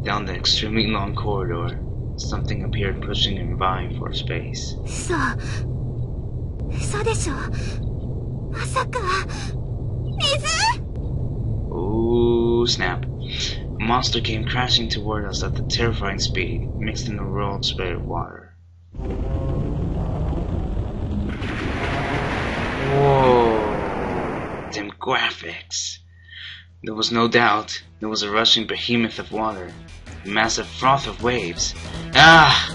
Down the extremely long corridor, something appeared pushing and vying for space. Ooh, snap. A monster came crashing toward us at a terrifying speed, mixed in a rolled spray of water. Whoa. Them graphics. There was no doubt. There was a rushing behemoth of water. A massive froth of waves. Ah!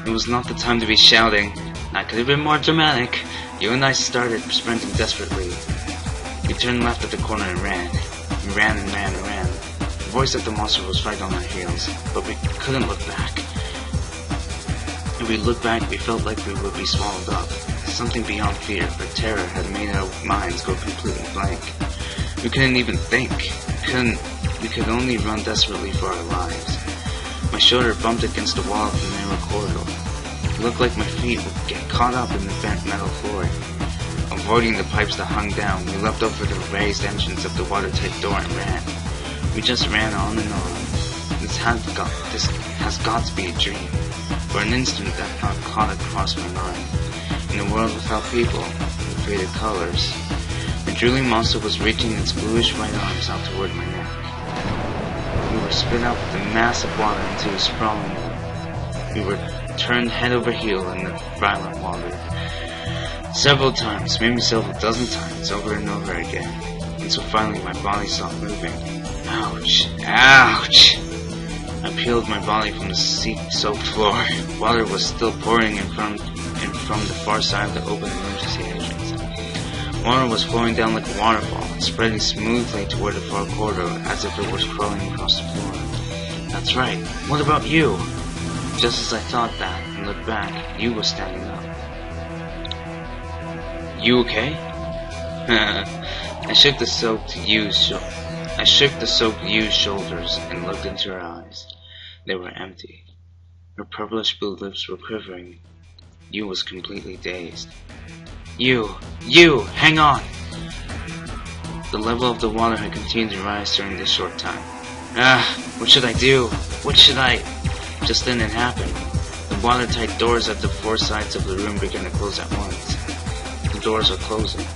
It was not the time to be shouting. I could have been more dramatic. You and I started sprinting desperately. We turned left at the corner and ran. We ran and ran and ran. The voice of the monster was right on our heels, but we couldn't look back. If we looked back, we felt like we would be swallowed up. Something beyond fear, but terror had made our minds go completely blank. We couldn't even think. We could only run desperately for our lives. My shoulder bumped against the wall of the narrow corridor. It looked like my feet would get caught up in the bent metal floor. Avoiding the pipes that hung down, we leapt over the raised entrance of the watertight door and ran. We just ran on and on. This has got to be a dream. For an instant that thought caught across my mind. In a world without people, with faded colors, the drooling monster was reaching its bluish white arms out toward my neck. We were spit out with a mass of water into a sprawling heap. We were turned head over heel in the violent water. Several times, maybe several dozen times, over and over again. Until finally my body stopped moving. Ouch! Ouch! I peeled my body from the soaked floor. Water was still pouring in from the far side of the open emergency entrance. Water was flowing down like a waterfall, spreading smoothly toward the far corridor as if it was crawling across the floor. That's right. What about you? Just as I thought that and looked back, you was standing up. You okay? I shook the soaked youth's shoulders and looked into her eyes. They were empty. Her purplish blue lips were quivering. You was completely dazed. You! Hang on! The level of the water had continued to rise during this short time. What should I do? What should I... Just then it happened. The watertight doors at the four sides of the room began to close at once. The doors were closing,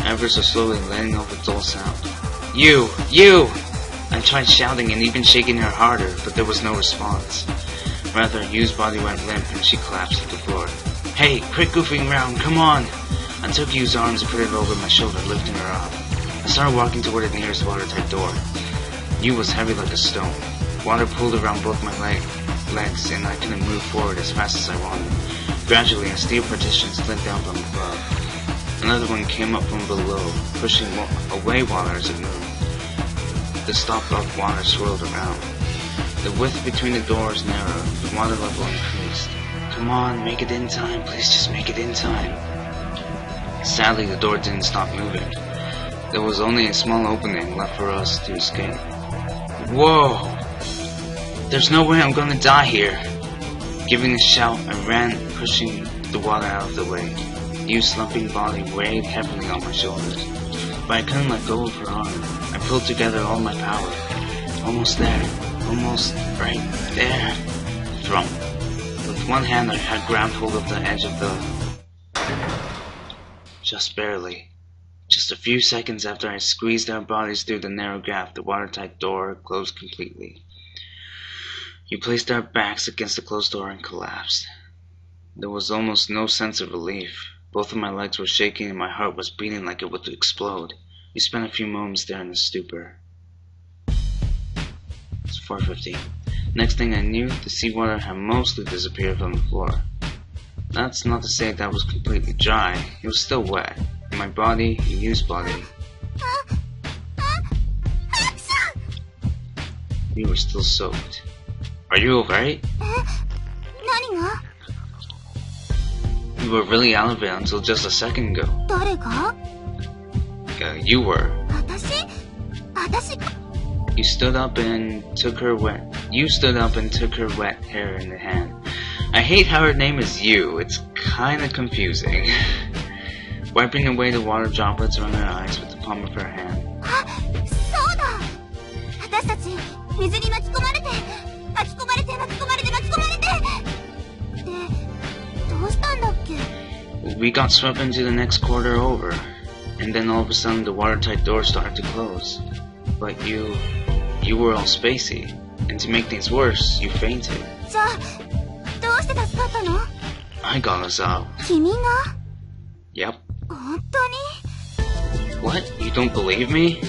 ever so slowly, letting off a dull sound. You! I tried shouting and even shaking her harder, but there was no response. Rather, Yu's body went limp and she collapsed to the floor. Hey, quit goofing around, come on! I took Yu's arms and put it over my shoulder, lifting her up. I started walking toward the nearest watertight door. Yu was heavy like a stone. Water pulled around both my legs, and I couldn't move forward as fast as I wanted. Gradually, a steel partition slid down from above. Another one came up from below, pushing away water as it moved. The stopped-off water swirled around. The width between the doors narrowed, the water level increased. Come on, make it in time, please just make it in time. Sadly, the door didn't stop moving. There was only a small opening left for us to escape. Whoa! There's no way I'm gonna die here. Giving a shout, I ran, pushing the water out of the way. Yu's slumping body weighed heavily on my shoulders, but I couldn't let go of her arm. I pulled together all my power. Almost there. Almost right there. Thrum. With one hand I had grabbed hold of the edge of the... Just barely. Just a few seconds after I squeezed our bodies through the narrow gap, the watertight door closed completely. We placed our backs against the closed door and collapsed. There was almost no sense of relief. Both of my legs were shaking and my heart was beating like it would explode. We spent a few moments there in a stupor. It's 4:15. Next thing I knew, the seawater had mostly disappeared from the floor. That's not to say that was completely dry. It was still wet. And my body, and Yu's body, we were still soaked. Are you alright? You were really out of it until just a second ago. You were. You stood up and took her wet hair in the hand. I hate how her name is Yu. It's kinda confusing. Wiping away the water droplets around her eyes with the palm of her hand. We got swept into the next corridor over, and then all of a sudden the watertight door started to close. But you were all spacey, and to make things worse, you fainted. I got us out. Yep. What? You don't believe me?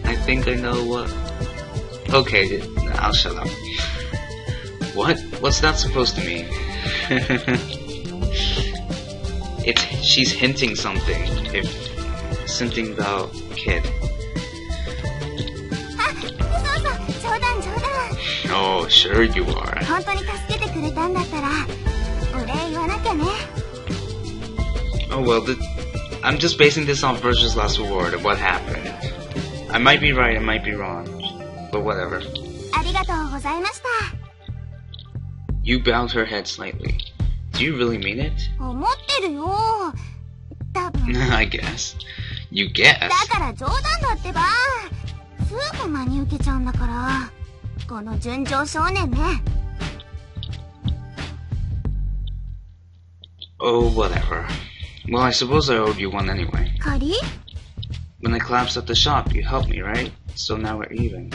I think I know what... Okay, I'll shut up. What? What's that supposed to mean? She's hinting something. Something about kid. Oh, sure you are. Oh well, I'm just basing this on Virgil's last reward of what happened. I might be right, I might be wrong, but whatever. You bowed her head slightly. Do you really mean it? 思ってるよ。多分。I guess. You guess. だから冗談だってば。すぐ真に受けちゃうんだから。この純情少年ね。Oh, whatever. Well, I suppose I owed you one anyway. 仮? When I collapsed at the shop, you helped me, right? So now we're even.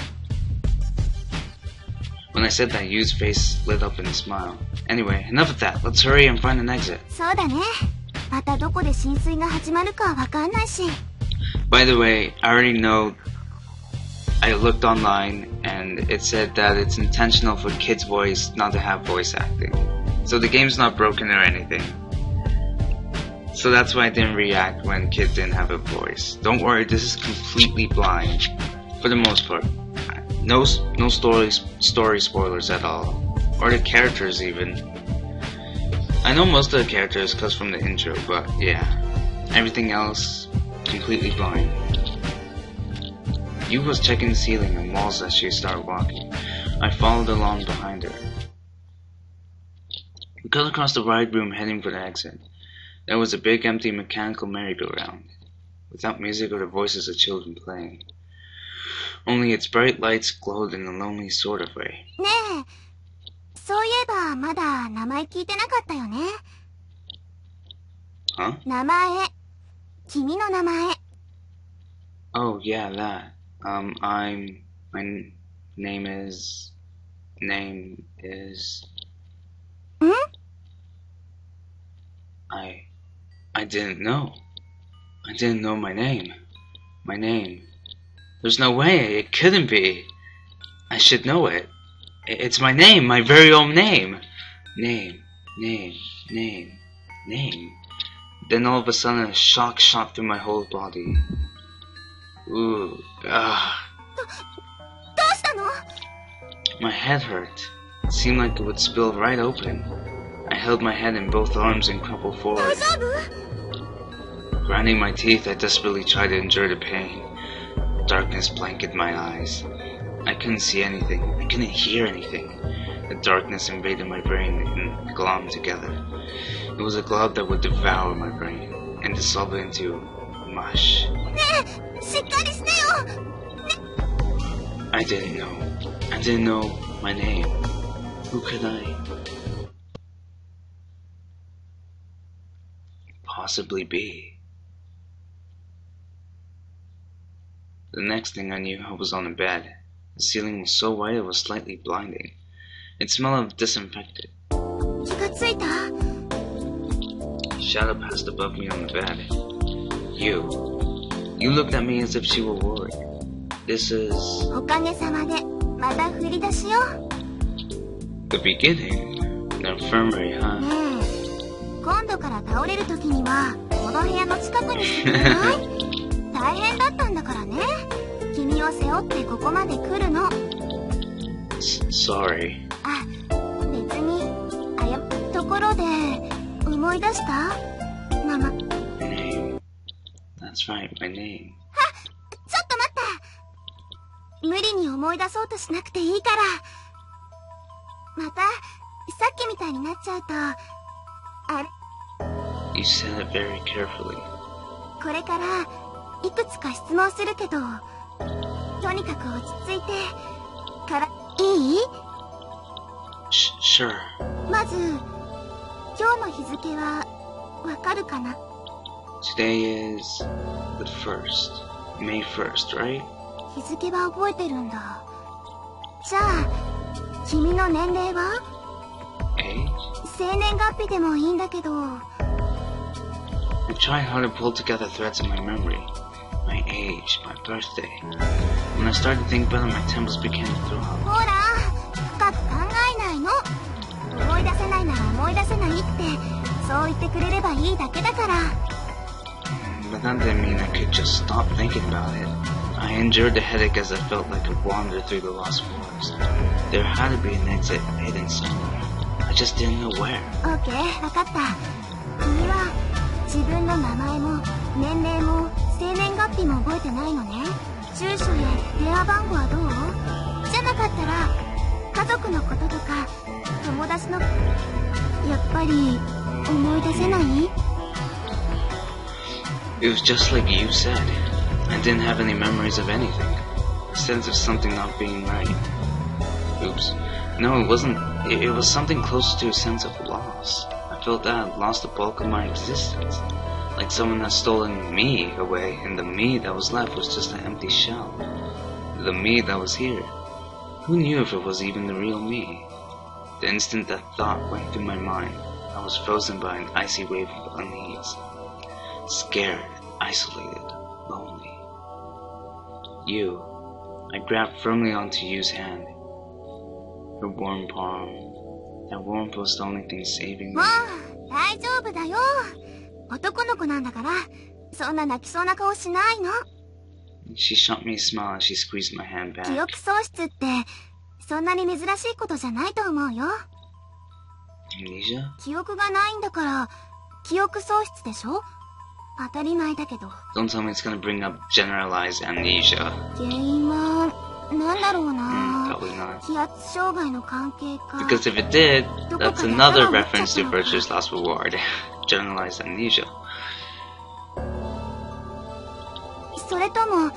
When I said that, Yu's face lit up in a smile. Anyway, enough of that. Let's hurry and find an exit. そうだね。またどこで浸水が始まるかわかんないし。By the way, I already know I looked online and it said that it's intentional for kids' voice not to have voice acting. So the game's not broken or anything. So that's why I didn't react when kids didn't have a voice. Don't worry, this is completely blind. For the most part. No story spoilers at all. Or the characters even. I know most of the characters cause from the intro, but yeah. Everything else, completely blind. Yu was checking the ceiling and walls as she started walking. I followed along behind her. We cut across the wide room heading for the exit. There was a big empty mechanical merry-go-round, without music or the voices of children playing. Only its bright lights glowed in a lonely sort of way. ねえ、そういえばまだ名前聞いてなかったよね。Huh? 名前。君の名前。Oh, yeah, that. My name is... Hmm? I didn't know. I didn't know my name. My name. There's no way. It couldn't be. I should know it. It's my name. My very own name. Name. Then all of a sudden a shock shot through my whole body. Ooh. Ah. どうしたの? My head hurt. It seemed like it would spill right open. I held my head in both arms and crumpled forward. 大丈夫? Grinding my teeth, I desperately tried to endure the pain. Darkness blanketed my eyes. I couldn't see anything. I couldn't hear anything. The darkness invaded my brain and glommed together. It was a glob that would devour my brain and dissolve it into mush. ねえ、しっかりしてよ。I didn't know. I didn't know my name. Who could I possibly be? The next thing I knew, I was on a bed. The ceiling was so white it was slightly blinding. It smelled of disinfectant. 気がついた? Shadow passed above me on the bed. You looked at me as if she were worried. This is... おかげさまで、また振り出しよ。the beginning. The infirmary, huh? ねえ、今度から倒れる時には、この部屋の近くにしてくれない？大変だったんだからね。君を背負ってここまで来るの。Sorry. あ、別に、ところで、思い出した？My name. That's right, my name. ちょっと待って。無理に思い出そうとしなくていいから。また、さっきみたいになっちゃうと、あれ。You said it very carefully. これから、いくつか質問するけど、とにかく落ち着いて、いい？ Sure. まず、今日の日付は、わかるかな？ Today is the 1st. May 1st, right? 日付は覚えてるんだ。じゃあ、君の年齢は？ Age? 生年月日でもいいんだけど。I tried hard to pull together threads in my memory. My age, my birthday. When I started to think better, my temples began to throb. ほら、深く考えないの。思い出せないなら思い出せないって、そう言ってくれればいいだけだから。But that didn't mean I could just stop thinking about it. I endured the headache as I felt like I wandered through the lost forest. There had to be an exit hidden somewhere. I just didn't know where. OK、わかった。君は自分の名前も年齢も生年月日も覚えてないのね。住所や電話番号はどう？じゃなかったら家族のこととか友達のやっぱり思い出せない？ It was just like you said. I didn't have any memories of anything. A sense of something not being right. Oops. No, it wasn't. It was something closer to a sense of loss. I felt that I'd lost the bulk of my existence. Like someone had stolen me away, and the me that was left was just an empty shell. The me that was here. Who knew if it was even the real me? The instant that thought went through my mind, I was frozen by an icy wave of unease. Scared, isolated, lonely. You. I grabbed firmly onto Yu's hand. Her warm palm. That warmth was the only thing saving me. もう大丈夫だよ。男の子なんだから、そんな泣きそうな顔しないの。She shot me a smile as she squeezed my hand back. 記憶喪失ってそんなに珍しいことじゃないと思うよ。Amnesia? 記憶がないんだから記憶喪失でしょ？当たり前だけど。Don't tell me it's gonna bring up generalized amnesia. 原因はなんだろうな。Probably not. 気圧障害の関係か。 Because if it did, that's another reference to Virtue's Last Reward. Generalized amnesia. それとも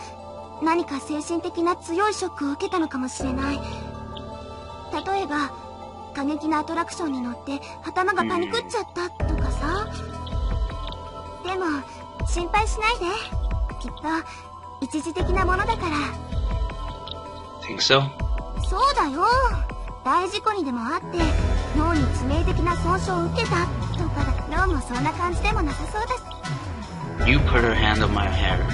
何か精神的な強いショックを受けたのかもしれない。例えば過激なアトラクションに乗って頭がパニクっちゃったとかさ。でも心配しないで。きっと一時的なものだから。Think so? そうだよ。大事故にでもあって脳に致命的な損傷を受けたとかだ。どうもそんな感じでもなさそうだし。You put her hand on my hair.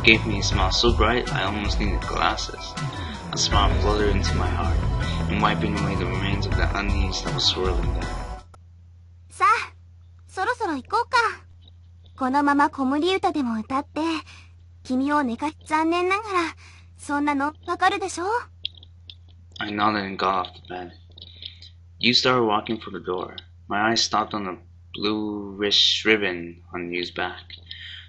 Gave me a smile so bright I almost needed glasses. A smile flooded into my heart, and wiping away the remains of the unease that was swirling there. さあ、そろそろ行こうか。このまま子守歌でも歌って、君を寝かし残念ながら、そんなのわかるでしょ？ I nodded and got off the bed. You started walking for the door. My eyes stopped on the bluish ribbon on Yu's back.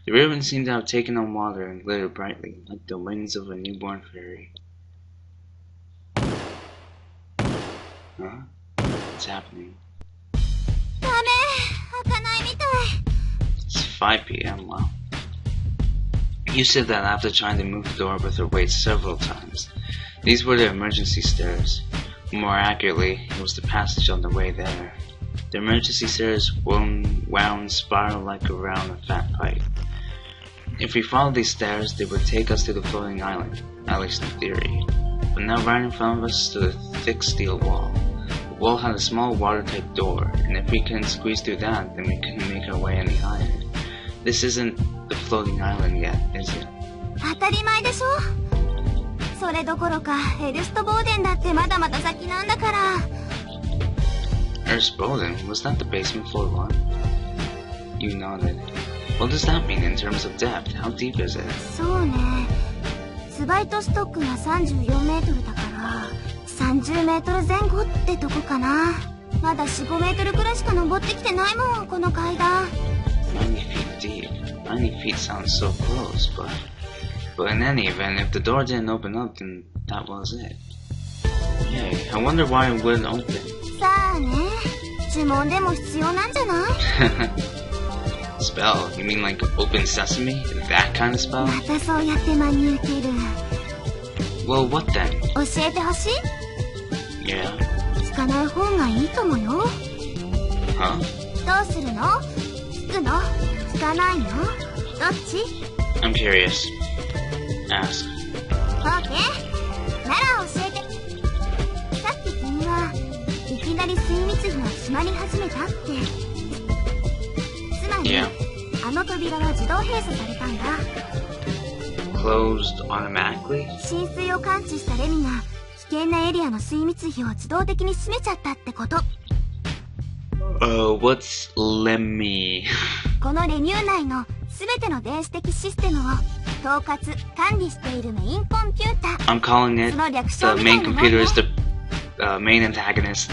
The ribbon seemed to have taken on water and glittered brightly, like the wings of a newborn fairy. Huh? What's happening? ダメ、開かないみたい。It's 5 p.m. Wow. You said that after trying to move the door with her weight several times. These were the emergency stairs. More accurately, it was the passage on the way there. The emergency stairs wound spiral like around a fat pipe. If we followed these stairs, they would take us to the floating island, at least in theory. But now right in front of us stood a thick steel wall. The wall had a small watertight door, and if we couldn't squeeze through that, then we couldn't make our way any higher. This isn't the floating island yet, is it? 当たり前でしょ。それどころか、エルストボーデンだってまだまだ先なんだから。Erstboden? Was that the basement floor one? You nodded. What does that mean in terms of depth? How deep is it? そうね。スバイトストックが34メートルだから、30メートル前後ってとこかな。まだ4、5メートルくらいしか登ってきてないもん、この階段。90 feet deep. 90 feet sounds so close, but in any event, if the door didn't open up, then that was it. Hey, I wonder why it wouldn't open. さあね、呪文でも必要なんじゃない？ Spell? You mean like open sesame? That kind of spell? またそうやって真に受ける。 Well, what then? 教えてほしい？ Yeah. 聞かない方がいいともよ。Huh? どうするの？聞くの？聞かないの？どっち？ I'm curious. Ask. オーケー。なら教えて。さっき君はいきなり精密費が閉まり始めたって。つまり、あの扉は自動閉鎖されたんだ。Closed automatically? 浸水を感知したレミが危険なエリアの水密費を自動的に閉めちゃったってこと。What's Lemmy? このレミュー内の全ての電子的システムを統括管理しているメインコンピューター。 I'm calling it the main computer is the main antagonist.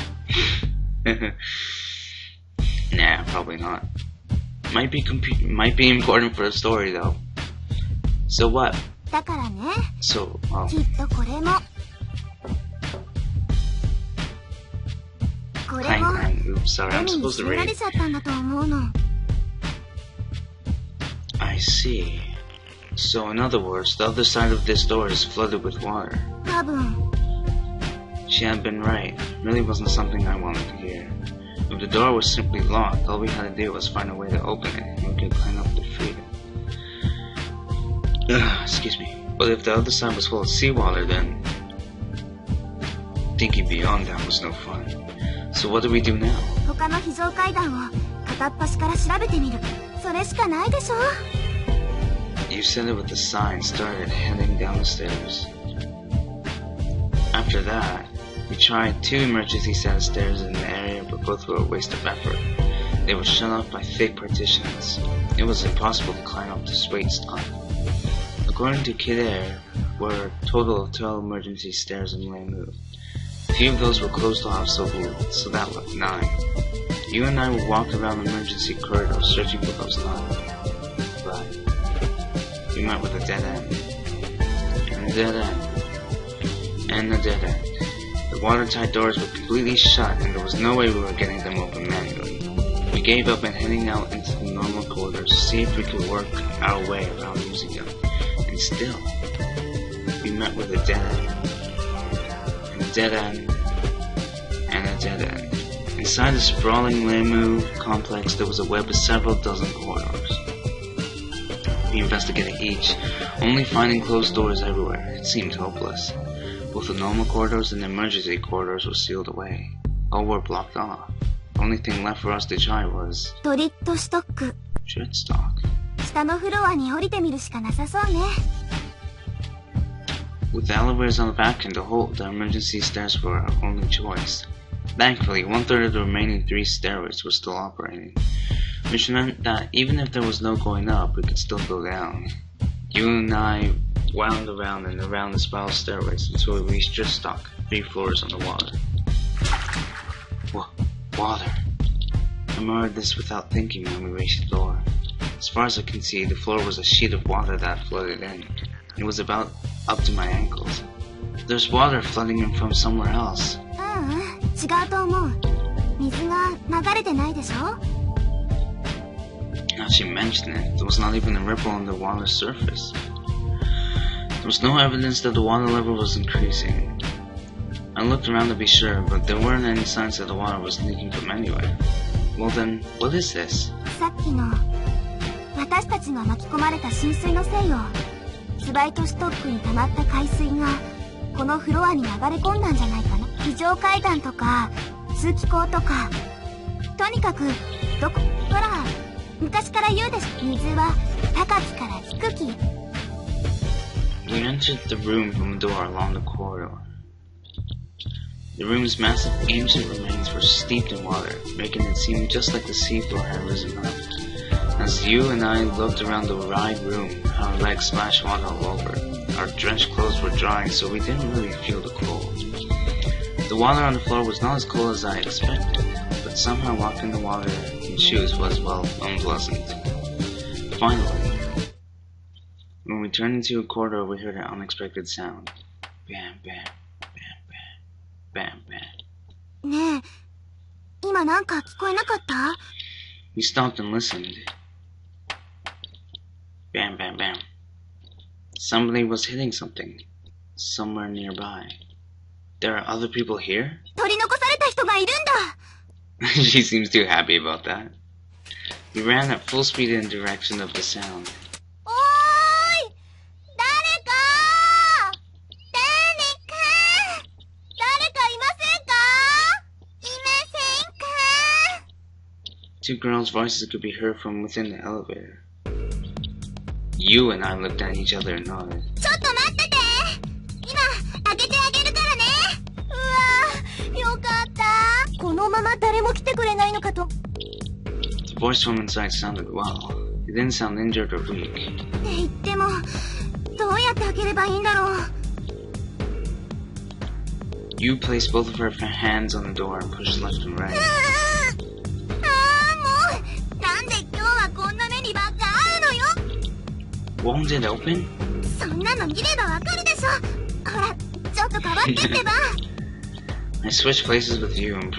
Nah, probably not. Might be important for the story though. So what? だからね。So, きっとこれも。ここれ Clang も clang. Oops, sorry, ゴ I'm ミに supposed to 締めら read. れちゃったんだと思うの。 I see. So in other words, the other side of this door is flooded with water. 多分 She had been right. It really wasn't something I wanted to hear. If the door was simply locked, all we had to do was find a way to open it, and we could climb up to freedom. Excuse me. But if the other side was full of seawater, then thinking beyond that was no fun. So what do we do now? 他の非常階段を片っ端から調べてみる。それしかないでしょ。 You said it with a sigh and started heading down the stairs. After that, we tried 2 emergency set of stairs in the area, but both were a waste of effort. They were shut off by thick partitions. It was impossible to climb up to straight stop. According to Kid Air, were a total of 12 emergency stairs in Lamu. Few of those were closed off, so that left 9. You and I would walk around the emergency corridor searching for those 9. But we met with a dead end. And a dead end. And a dead end. The watertight doors were completely shut, and there was no way we were getting them open manually. We gave up and heading out into the normal corridors to see if we could work our way around using them. And still, we met with a dead end. And a dead end. And a dead end. Inside the sprawling Lamu complex, there was a web of several dozen corridors. We investigated each, only finding closed doors everywhere. It seemed hopeless. Both the normal corridors and the emergency corridors were sealed away. All were blocked off. The only thing left for us to try was トリットストック。 Shit stock. 下のフロアに降りてみるしかなさそうね。 With the elevators on the back end to hold, the emergency stairs were our only choice. Thankfully, 1/3 of the remaining 3 stairways were still operating, which meant that even if there was no going up, we could still go down. You and I wound around and around the spiral stairways until we reached just stock, 3 floors on the water. Water. I murmured this without thinking when we reached the door. As far as I can see, the floor was a sheet of water that flooded in. It was about up to my ankles. There's water flooding in from somewhere else. 違うと思う。水が流れてないでしょ。 Now she mentioned it, there was not even a ripple on the water's surface. There was no evidence that the water level was increasing. I looked around to be sure, but there weren't any signs that the water was leaking from anywhere. Well then, what is this? さっきの私たちが巻き込まれた浸水のせいよ。スバイトストックに溜まった海水がこのフロアに流れ込んだんじゃないかな。非常階段とか通気口とか、とにかくどこほら昔から言うでしょ。水は高きから低き。 We entered the room from a door along the corridor. The room's massive ancient remains were steeped in water, making it seem just like the seafloor had risen up. As you and I looked around the wide room, our legs splashed water all over. Our drenched clothes were drying, so we didn't really feel the cold. The water on the floor was not as cold as I expected, but somehow walking the water in shoes was, well, unpleasant. Finally, when we turned into a corridor, we heard an unexpected sound. Bam, bam, bam, bam, bam, bam. ねえ、今なんか聞こえなかった？ We stopped and listened. Bam, bam, bam. Somebody was hitting something. Somewhere nearby. There are other people here? 取り残された人がいるんだ。 She seems too happy about that. We ran at full speed in the direction of the sound. おーい、誰かいませんか？いませんか？ Two girls' voices could be heard from within the elevator. You and I looked at each other and nodded. ちょっと待ってて。今開けてあげるからね。うわ、よかった。このまま誰も来てくれないのかと。 The voice from inside sounded well. It didn't sound injured or weak. って言っても、どうやって開ければいいんだろう。 You placed both of her hands on the door and pushed left and right. もう、なんで今日はこんな目にばっか会うのよ。 Won't it open? そんなの見ればわかるでしょ。ほら、ちょっと変わってってば。I switched places with you and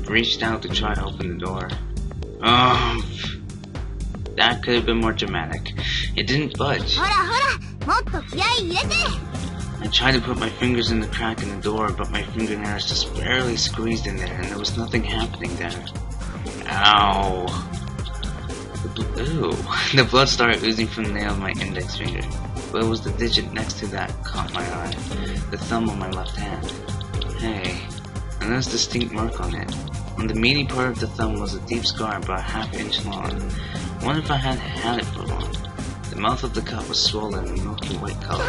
reached out to try to open the door. Oh, that could have been more dramatic. It didn't budge. I tried to put my fingers in the crack in the door, but my fingernails just barely squeezed in there, and there was nothing happening there. Ow. Ooh. The blood started oozing from the nail of my index finger, but it was the digit next to that caught my eye. The thumb on my left hand. Hey, a nice distinct mark on it. On the meaty part of the thumb was a deep scar about a half-inch long. I wonder if I had had it for long. The mouth of the cut was swollen and milky white color.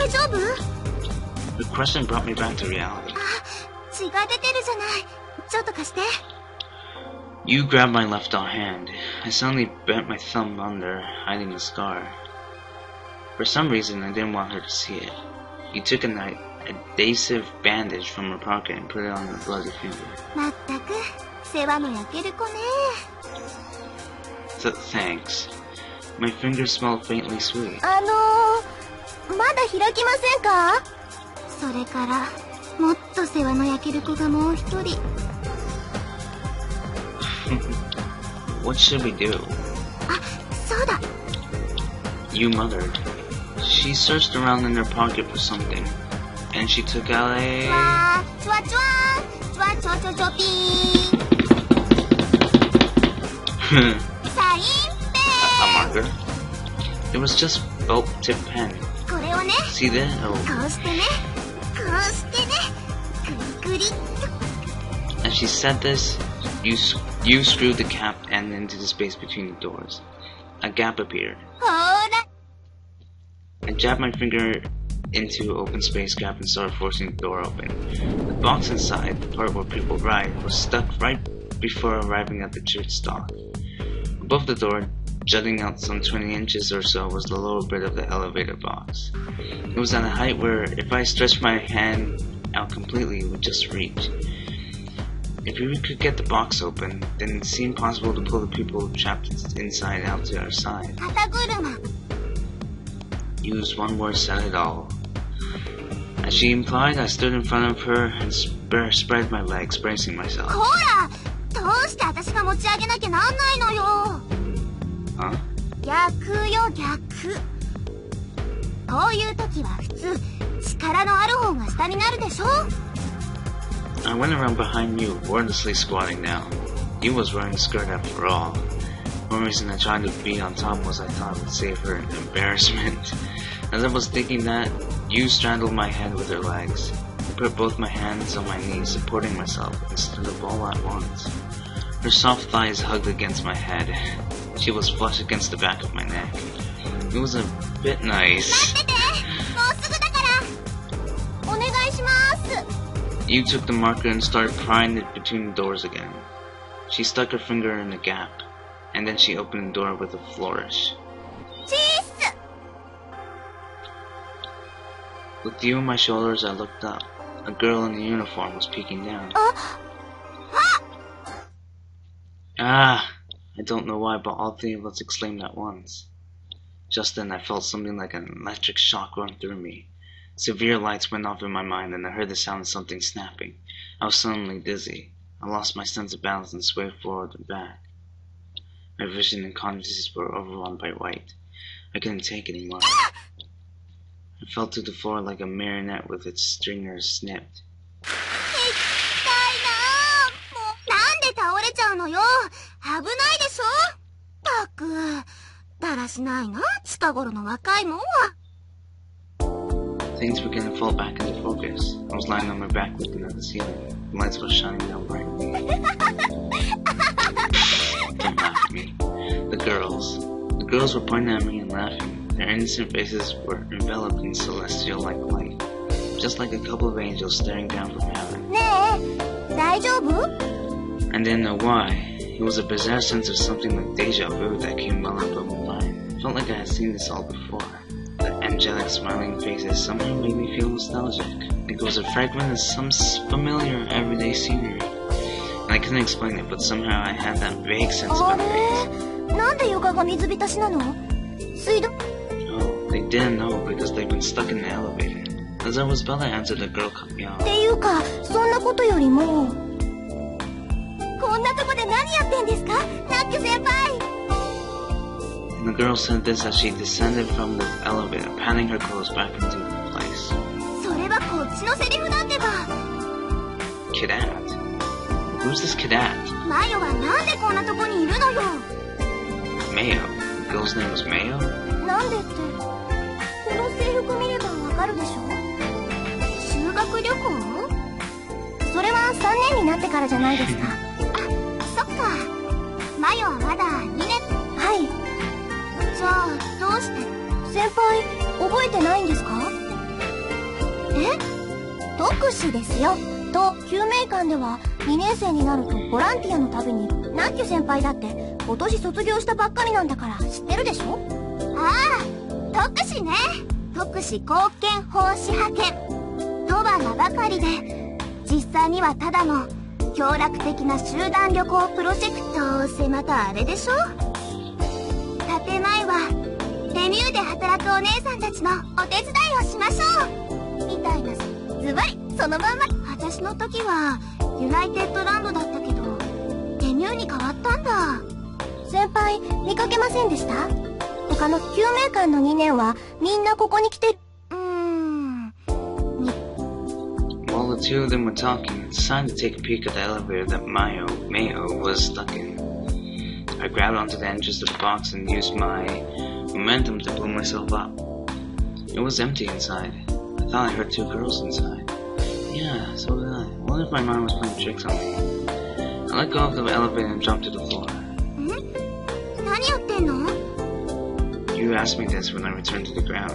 The question brought me back to reality. You grabbed my left hand. I suddenly bent my thumb under, hiding the scar. For some reason, I didn't want her to see it. You took an adhesive bandage from her pocket and put it on the bloody finger. Thanks. My fingers smelled faintly sweet. What should we do? You muttered. She searched around in her pocket for something, and she took out a marker. It was just felt tip pen. See that? Oh. As she said this, you screwed the cap end into the space between the doors. A gap appeared. I jabbed my finger into open space gap and started forcing the door open. The box inside, the part where people ride, was stuck right before arriving at the church stop. Above the door, jutting out some 20 inches or so, was the lower bit of the elevator box. It was at a height where, if I stretched my hand out completely, it would just reach. If we could get the box open, then it seemed possible to pull the people trapped inside out to our side. Use one word said it all. As she implied, I stood in front of her and spread my legs, bracing myself. Huh? I went around behind you, wordlessly squatting down. You was wearing a skirt after all. One reason I tried to be on top was I thought it would save her embarrassment. As I was thinking that, you straddled my head with her legs. I put both my hands on my knees, supporting myself, and stood up all at once. Her soft thighs hugged against my head. She was flush against the back of my neck. It was a bit nice. You took the marker and started prying it between the doors again. She stuck her finger in the gap, and then she opened the door with a flourish. With you on my shoulders, I looked up. A girl in a uniform was peeking down. I don't know why, but all three of us exclaimed at once. Just then, I felt something like an electric shock run through me. Severe lights went off in my mind, and I heard the sound of something snapping. I was suddenly dizzy. I lost my sense of balance and swayed forward and back. My vision and consciousness were overrun by white. I couldn't take it anymore. I fell to the floor like a marionette with its stringers snipped. Things began to fall back into focus. I was lying on my back looking at the ceiling. The lights were shining down brightly. Don't laugh at me. The girls were pointing at me and laughing. Their innocent faces were enveloped in celestial-like light, just like a couple of angels staring down from heaven. I didn't know why. It was a bizarre sense of something like deja vu that came welling up in my mind. I felt like I had seen this all before. The angelic smiling faces somehow made me feel nostalgic, like it was a fragment of some familiar everyday scenery. And I couldn't explain it, but somehow I had that vague sense of unease. Oh, they didn't know because they'd been stuck in the elevator. As I was about to answer, the girl cut me っ off. ていうか、そんなことよりも、こんなとこで何やってんですか、ナッキュ先輩。 And the girl said this as she descended from the elevator, panning her clothes back into place. それはこっちのセリフだってば。 Cadet? Who's this cadet? マヨはなんでこんなとこにいるのよ。 Mayo. The girl's name was Mayo? なんでって、この制服見ればわかるでしょ。修学旅行？それは3年になってからじゃないですか。あ、そっか。マヨはまだ2年。はい。じゃあ、どうして？先輩、覚えてないんですか？え？特使ですよ。と、救命館では2年生になるとボランティアのたびに、ナッキュ先輩だって今年卒業したばっかりなんだから知ってるでしょ？ああ、特使ね。特使貢献奉仕派遣とは名ばかりで、実際にはただの協力的な集団旅行プロジェクト。またあれでしょ。建前はレミューで働くお姉さんたちのお手伝いをしましょうみたいな。ズバリそのまんま。私の時はユナイテッドランドだったけど、レミューに変わったんだ。先輩、見かけませんでした？他の救命館の2年はみんなここに来てる。While the two of them were talking, I decided to take a peek at the elevator that Mayo was stuck in. I grabbed onto the edges of the box and used my momentum to pull myself up. It was empty inside. I thought I heard two girls inside. Yeah, so did I. I wonder if my mind was playing tricks on me. I let go of the elevator and jumped to the floor. 何やってんの？ You asked me this when I returned to the ground.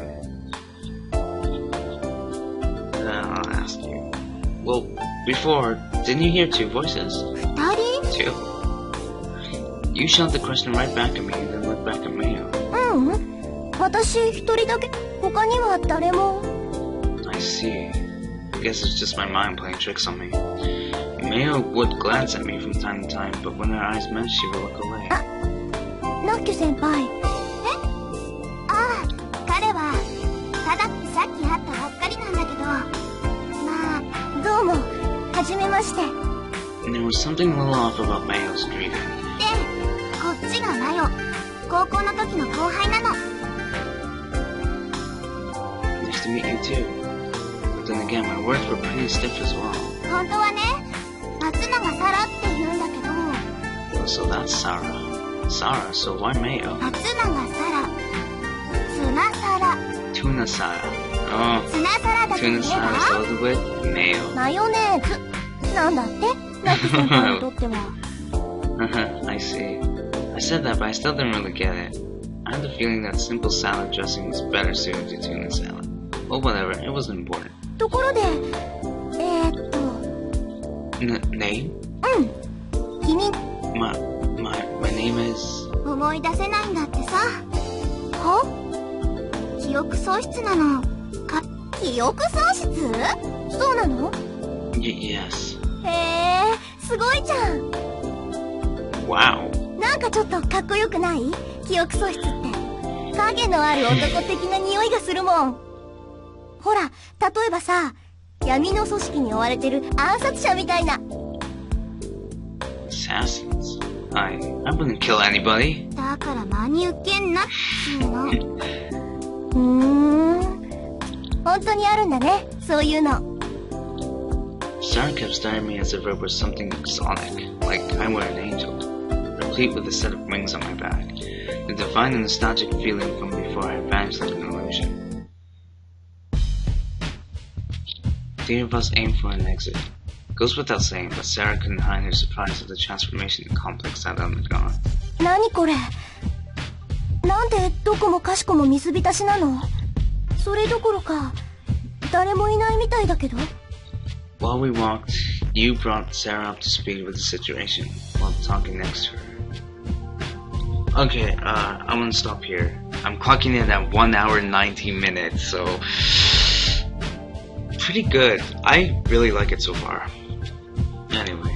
I'll ask you. Well, before, didn't you hear two voices? 2人？ Two. You shot the question right back at me and then looked back at Mayo. 私1人だけ。他には誰も。 I see. I guess it's just my mind playing tricks on me. Mayo would glance at me from time to time, but when our eyes met, she would look away. ナッキュ先輩。ああ、彼はただってさっき会ったばっかりなんだけど、まあどうも、はじめまして。 And there was something a little off about Mayo's greeting. で、こっちがマヨ。高校の時の後輩なの。 Nice to meet you too. But then again, my words were pretty stiff as well. 本当はね、松永サラって言うんだけど。 So that's Sarah. Sarah, so why Mayo? 松永サラ、ツナサラ。 Tuna Sarah. Oh, ツナサラダといえ tuna Sarah ば filled with mayo. マヨネーズなんだって、ナッキュ先輩にとっては。I see. I said that, but I still didn't really get it. I had the feeling that simple salad dressing was better suited to tuna salad. Well, whatever, it wasn't important. ところで、Name? 君。My name is... 思い出せないんだってさ。は？記憶喪失なの。記憶喪失？そうなの？ Yes. へえ、すごいじゃん。Wow. なんかちょっとかっこよくない？記憶喪失って。影のある男的な匂いがするもん。ほら、例えばさ、闇の組織に追われてる暗殺者みたいな。Assassins? I wouldn't kill anybody. だから真に受けんなっつうの。本当にあるんだね、そういうの。Sarah kept staring at me as if it was something exotic, like I were an angel, replete with a set of wings on my back, the divine and nostalgic feeling from before I vanished like an illusion. Three of us aimed for an exit. Goes without saying, but Sarah couldn't hide her surprise at the transformation and complex that had undergone. 何これ？なんでどこもかしこも水浸しなの？それどころか誰もいないみたいだけど。 While we walked, you brought Sarah up to speed with the situation while talking next to her. Okay, I'm gonna stop here. I'm clocking in at 1 hour and 19 minutes, so pretty good. I really like it so far. Anyway.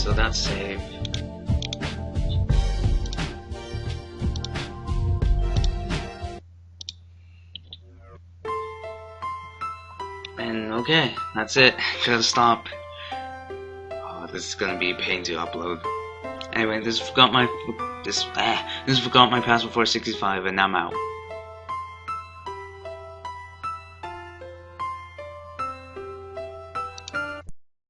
so that's save. And okay, that's it. Gotta stop. Oh, this is gonna be a pain to upload. Anyway, this forgot my password 465, and I'm out.